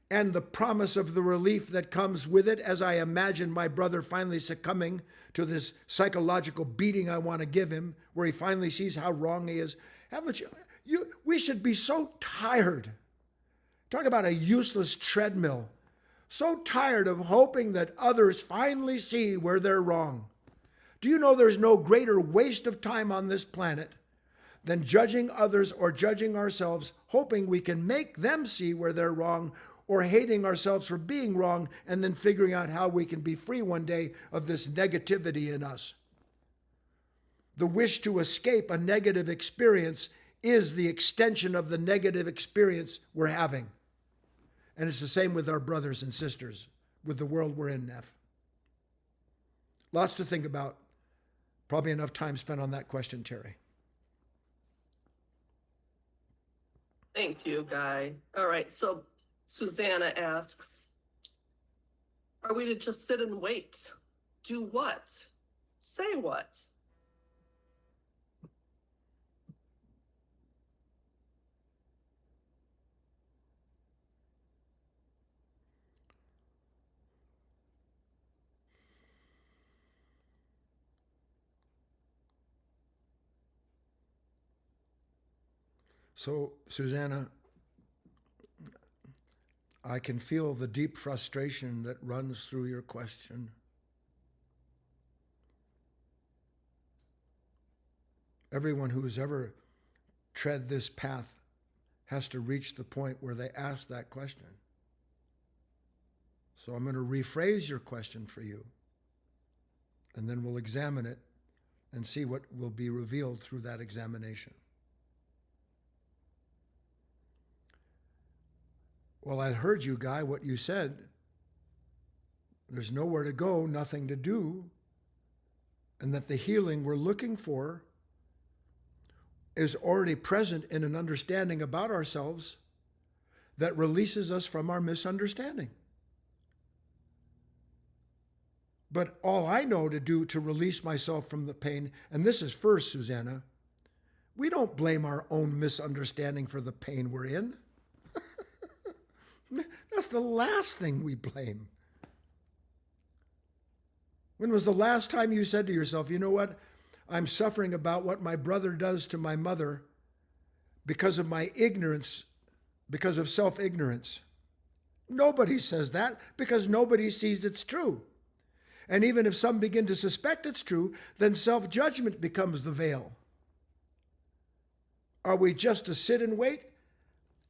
and the promise of the relief that comes with it, as I imagine my brother finally succumbing to this psychological beating I want to give him, where he finally sees how wrong he is. Haven't you? We should be so tired. Talk about a useless treadmill. So tired of hoping that others finally see where they're wrong. Do you know there's no greater waste of time on this planet than judging others or judging ourselves, hoping we can make them see where they're wrong, or hating ourselves for being wrong, and then figuring out how we can be free one day of this negativity in us. The wish to escape a negative experience is the extension of the negative experience we're having. And it's the same with our brothers and sisters, with the world we're in, Neff. Lots to think about. Probably enough time spent on that question, Terry. Thank you, Guy. All right, so Susanna asks, are we to just sit and wait? Do what? Say what? So, Susanna, I can feel the deep frustration that runs through your question. Everyone who's ever tread this path has to reach the point where they ask that question. So I'm going to rephrase your question for you, and then we'll examine it and see what will be revealed through that examination. Well, I heard you, Guy, what you said. There's nowhere to go, nothing to do, and that the healing we're looking for is already present in an understanding about ourselves that releases us from our misunderstanding. But all I know to do to release myself from the pain, and this is first, Susanna, We don't blame our own misunderstanding for the pain we're in. That's the last thing we blame. When was the last time you said to yourself, you know what? I'm suffering about what my brother does to my mother because of my ignorance, because of self-ignorance. Nobody says that because nobody sees it's true. And even if some begin to suspect it's true, then self-judgment becomes the veil. Are we just to sit and wait?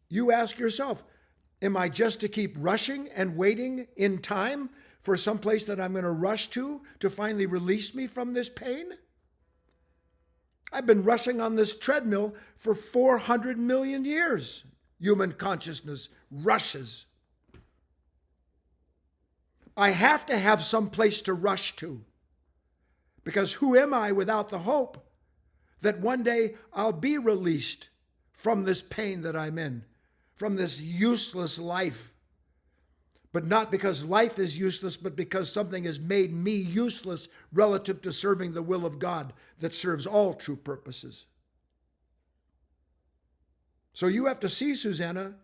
You ask yourself, am I just to keep rushing and waiting in time for some place that I'm going to rush to finally release me from this pain? I've been rushing on this treadmill for 400 million years. Human consciousness rushes. I have to have some place to rush to. Because who am I without the hope that one day I'll be released from this pain that I'm in, from this useless life? But not because life is useless, but because something has made me useless relative to serving the will of God that serves all true purposes. So you have to see, Susanna,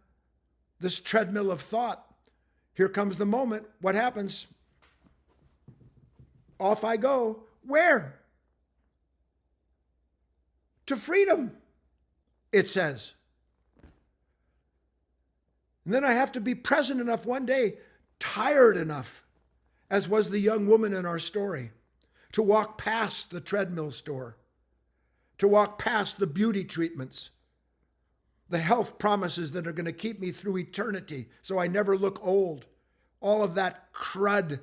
this treadmill of thought. Here comes the moment. What happens? Off I go. Where? To freedom, it says. And then I have to be present enough one day, tired enough, as was the young woman in our story, to walk past the treadmill store, to walk past the beauty treatments, the health promises that are going to keep me through eternity so I never look old. All of that crud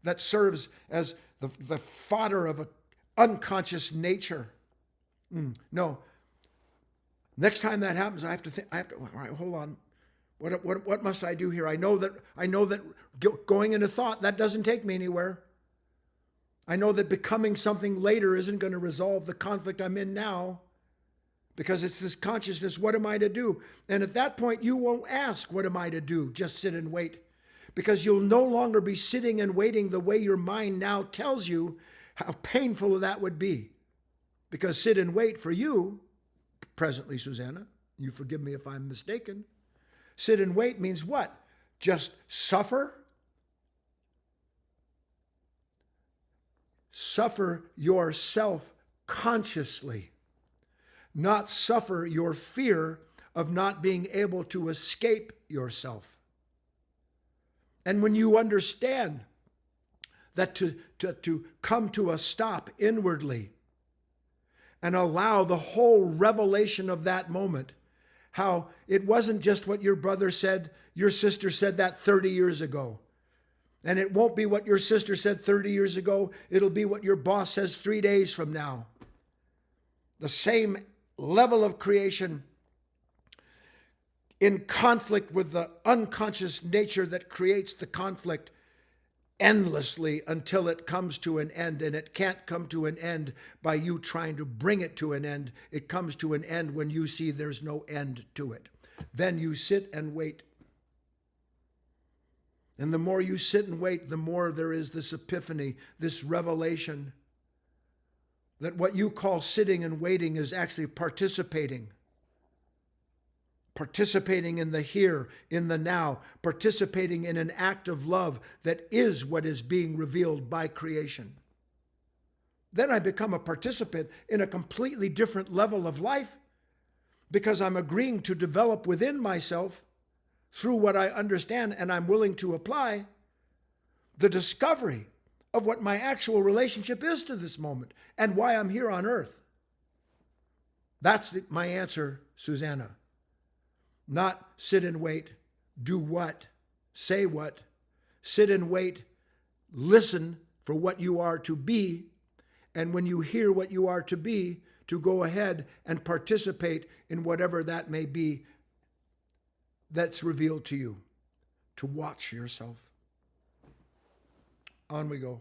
that serves as the fodder of an unconscious nature. No. Next time that happens, I have to think, all right, hold on. What must I do here? I know that going into thought, that doesn't take me anywhere. I know that becoming something later isn't going to resolve the conflict I'm in now, because it's this consciousness, what am I to do? And at that point, you won't ask, what am I to do? Just sit and wait. Because you'll no longer be sitting and waiting the way your mind now tells you how painful that would be. Because sit and wait for you, presently, Susanna, you forgive me if I'm mistaken, sit and wait means what? Just suffer? Suffer yourself consciously. Not suffer your fear of not being able to escape yourself. And when you understand that to come to a stop inwardly and allow the whole revelation of that moment, how it wasn't just what your brother said, your sister said that 30 years ago. And it won't be what your sister said 30 years ago. It'll be what your boss says 3 days from now. The same level of creation in conflict with the unconscious nature that creates the conflict endlessly until it comes to an end. And it can't come to an end by you trying to bring it to an end. It comes to an end when you see there's no end to it. Then you sit and wait. And the more you sit and wait, the more there is this epiphany, this revelation that what you call sitting and waiting is actually participating in the here, in the now, participating in an act of love that is what is being revealed by creation. Then I become a participant in a completely different level of life because I'm agreeing to develop within myself through what I understand and I'm willing to apply the discovery of what my actual relationship is to this moment and why I'm here on earth. That's my answer, Susanna. Not sit and wait, do what, say what, sit and wait, listen for what you are to be, and when you hear what you are to be, to go ahead and participate in whatever that may be that's revealed to you, to watch yourself. On we go.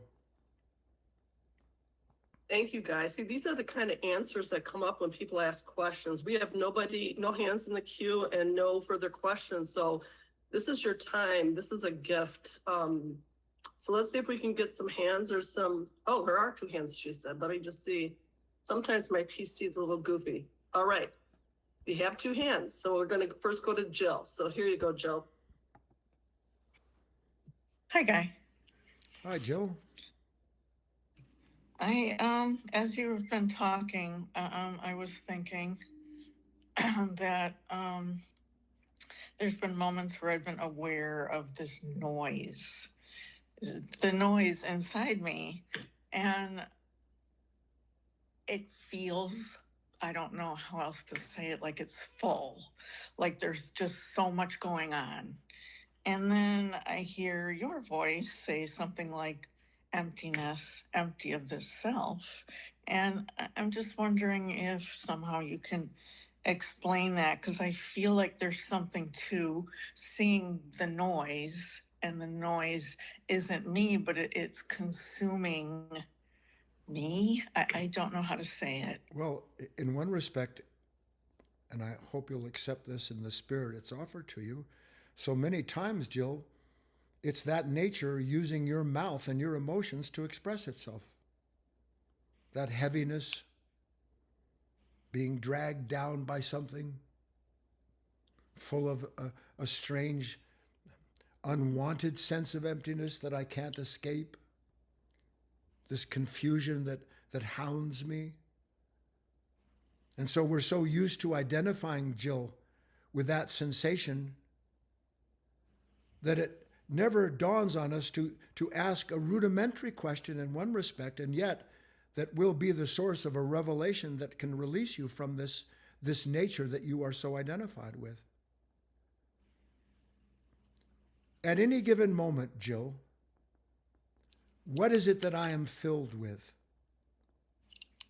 Thank you, guys. See, these are the kind of answers that come up when people ask questions. We have no hands in the queue and no further questions. So this is your time. This is a gift. So let's see if we can get some hands or some, oh, there are 2 hands, she said. Let me just see. Sometimes my PC is a little goofy. All right. We have two hands, so we're going to first go to Jill. So here you go, Jill. Hi, Guy. Hi, Jill. As you've been talking, I was thinking that there's been moments where I've been aware of this noise, the noise inside me, and it feels, I don't know how else to say it, like it's full, like there's just so much going on. And then I hear your voice say something like emptiness, empty of this self. And I'm just wondering if somehow you can explain that, because I feel like there's something to seeing the noise, and the noise isn't me, but it's consuming me. I don't know how to say it. Well, in one respect, and I hope you'll accept this in the spirit it's offered to you, so many times, Jill, it's that nature using your mouth and your emotions to express itself. That heaviness, being dragged down by something, full of a strange, unwanted sense of emptiness that I can't escape, this confusion that hounds me. And so we're so used to identifying, Jill, with that sensation that it never dawns on us to ask a rudimentary question in one respect, and yet that will be the source of a revelation that can release you from this nature that you are so identified with. At any given moment, Jill, what is it that I am filled with?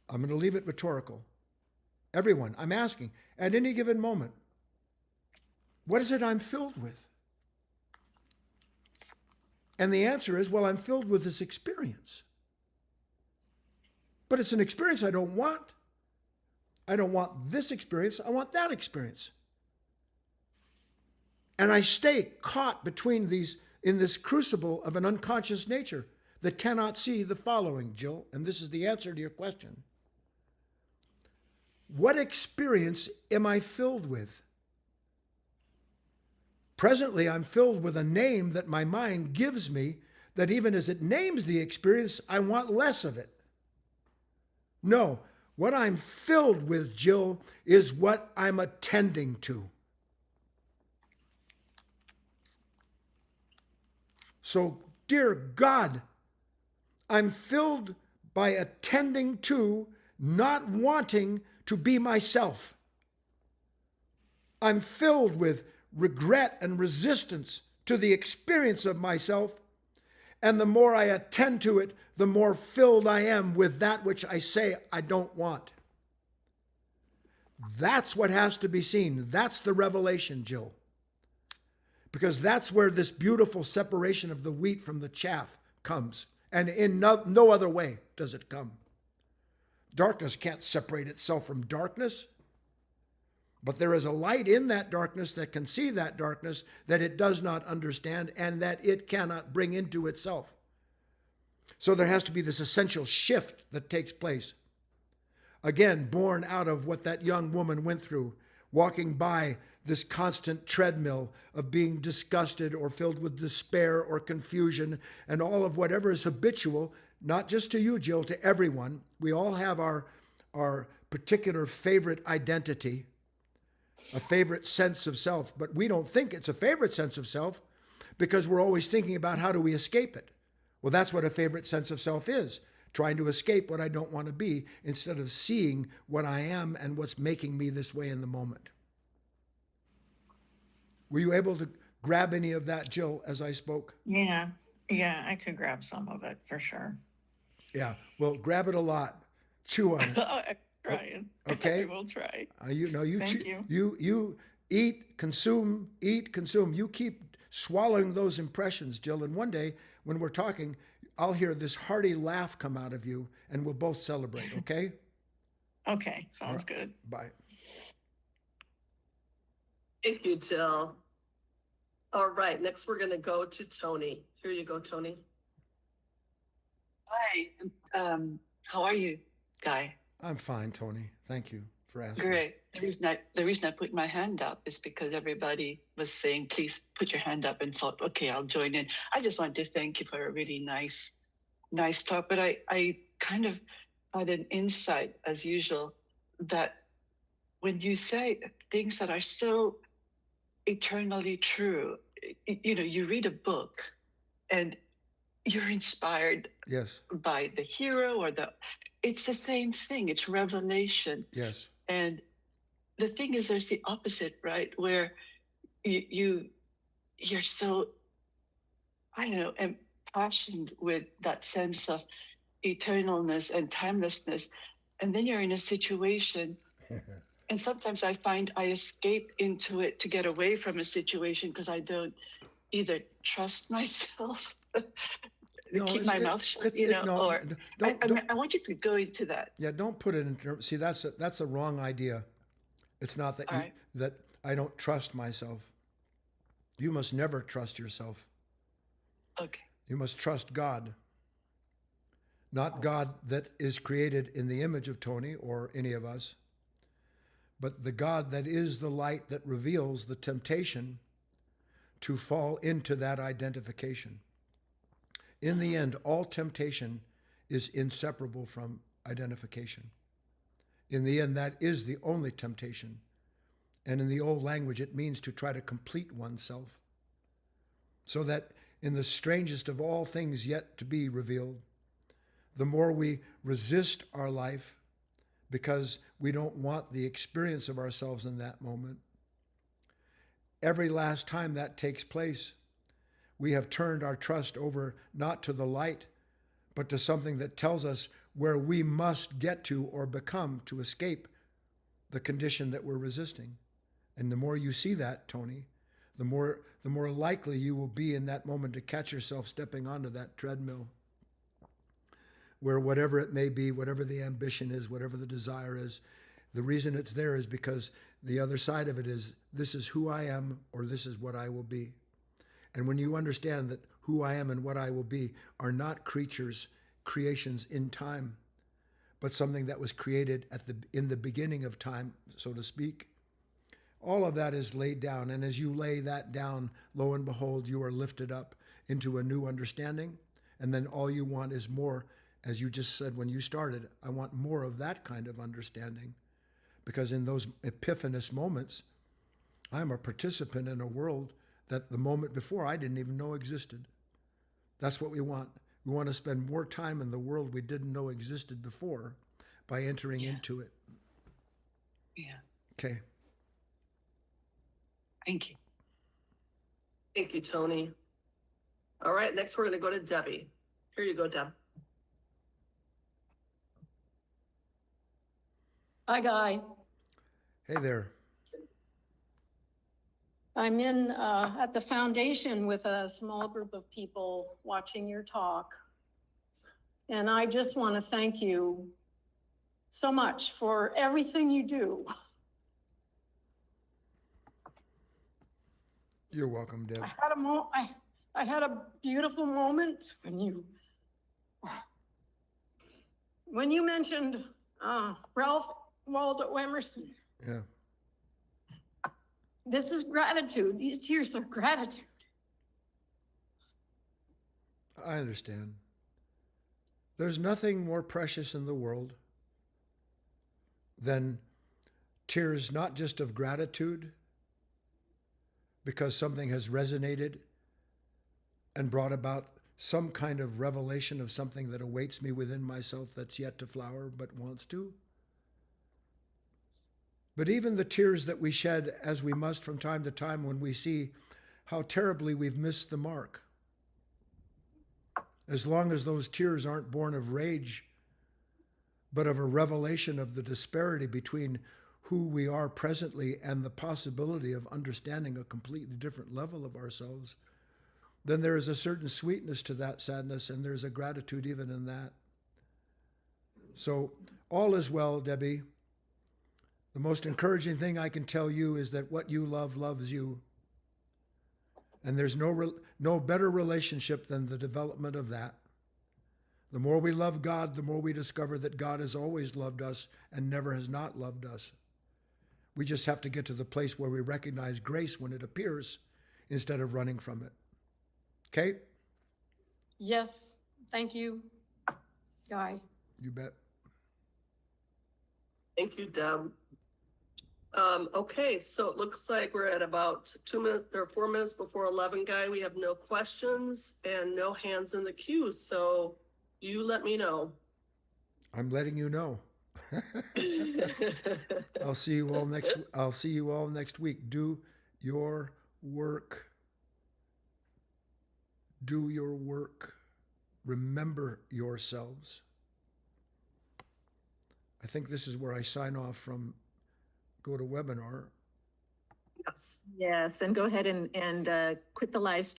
I'm going to leave it rhetorical. Everyone, I'm asking, at any given moment, what is it I'm filled with? And the answer is, well, I'm filled with this experience. But it's an experience I don't want. I don't want this experience, I want that experience. And I stay caught between these, in this crucible of an unconscious nature that cannot see the following, Jill, and this is the answer to your question. What experience am I filled with? Presently, I'm filled with a name that my mind gives me, that even as it names the experience, I want less of it. No, what I'm filled with, Jill, is what I'm attending to. So, dear God, I'm filled by attending to, not wanting to be myself. I'm filled with regret and resistance to the experience of myself. And the more I attend to it, the more filled I am with that which I say I don't want. That's what has to be seen. That's the revelation, Jill. Because that's where this beautiful separation of the wheat from the chaff comes. And in no other way does it come. Darkness can't separate itself from darkness. But there is a light in that darkness that can see that darkness that it does not understand and that it cannot bring into itself. So there has to be this essential shift that takes place. Again, born out of what that young woman went through, walking by this constant treadmill of being disgusted or filled with despair or confusion and all of whatever is habitual, not just to you, Jill, to everyone. We all have our particular favorite identity, a favorite sense of self, but we don't think it's a favorite sense of self because we're always thinking about how do we escape it. Well, that's what a favorite sense of self is, trying to escape what I don't want to be instead of seeing what I am and what's making me this way in the moment. Were you able to grab any of that, Jill, as I spoke? Yeah, I could grab some of it for sure. Yeah, well, grab it a lot. Chew on it. I'm trying. Okay. I will try. Thank you. You eat, consume, eat, consume. You keep swallowing those impressions, Jill. And one day when we're talking, I'll hear this hearty laugh come out of you and we'll both celebrate, okay? Okay, sounds good. Bye. Thank you, Jill. All right, next we're going to go to Tony. Here you go, Tony. Hi, how are you, Guy? I'm fine, Tony. Thank you for asking. Great. The reason I put my hand up is because everybody was saying, please put your hand up, and thought, okay, I'll join in. I just wanted to thank you for a really nice talk. But I kind of had an insight, as usual, that when you say things that are so eternally true, you read a book and you're inspired Yes, by the hero it's the same thing. It's revelation. yes, And the thing is, there's the opposite, right? Where you're so, I don't know, impassioned with that sense of eternalness and timelessness. And then you're in a situation, and sometimes I find I escape into it to get away from a situation because I don't either trust myself, No, keep my mouth shut, no, or I want you to go into that. yeah, don't put it in terms. See, that's the wrong idea. It's not that All right. that I don't trust myself. You must never trust yourself. Okay. You must trust God, not God that is created in the image of Tony or any of us, but the God that is the light that reveals the temptation to fall into that identification. In the end, all temptation is inseparable from identification. In the end, that is the only temptation. And in the old language, it means to try to complete oneself. So that in the strangest of all things yet to be revealed, the more we resist our life because we don't want the experience of ourselves in that moment, every last time that takes place, we have turned our trust over not to the light, but to something that tells us where we must get to or become to escape the condition that we're resisting. And the more you see that, Tony, the more likely you will be in that moment to catch yourself stepping onto that treadmill, where whatever it may be, whatever the ambition is, whatever the desire is, the reason it's there is because the other side of it is, this is who I am, or this is what I will be. And when you understand that who I am and what I will be are not creations in time, but something that was created in the beginning of time, so to speak, all of that is laid down. And as you lay that down, lo and behold, you are lifted up into a new understanding. And then all you want is more, as you just said when you started, I want more of that kind of understanding. Because in those epiphanous moments, I'm a participant in a world that the moment before I didn't even know existed. That's what we want. We want to spend more time in the world we didn't know existed before by entering into it. Yeah. Okay. Thank you. Thank you, Tony. All right, next we're going to go to Debbie. Here you go, Deb. Hi, Guy. Hey there. I'm in at the foundation with a small group of people watching your talk. And I just want to thank you so much for everything you do. You're welcome, Deb. I had a beautiful moment when you mentioned Ralph Waldo Emerson. Yeah. This is gratitude. These tears are gratitude. I understand. There's nothing more precious in the world than tears, not just of gratitude, because something has resonated and brought about some kind of revelation of something that awaits me within myself that's yet to flower but wants to. But even the tears that we shed, as we must from time to time, when we see how terribly we've missed the mark, as long as those tears aren't born of rage, but of a revelation of the disparity between who we are presently and the possibility of understanding a completely different level of ourselves, then there is a certain sweetness to that sadness, and there's a gratitude even in that. So all is well, Debbie. The most encouraging thing I can tell you is that what you love loves you. And there's no better relationship than the development of that. The more we love God, the more we discover that God has always loved us and never has not loved us. We just have to get to the place where we recognize grace when it appears instead of running from it. Kate? Yes, thank you, Guy. You bet. Thank you, Deb. Okay, so it looks like we're at about 2 minutes or 4 minutes before 11, Guy. We have no questions and no hands in the queue, so you let me know. I'm letting you know. I'll see you all next week. Do your work. Do your work. Remember yourselves. I think this is where I sign off from GoToWebinar. Yes. Yes, and go ahead and quit the live stream.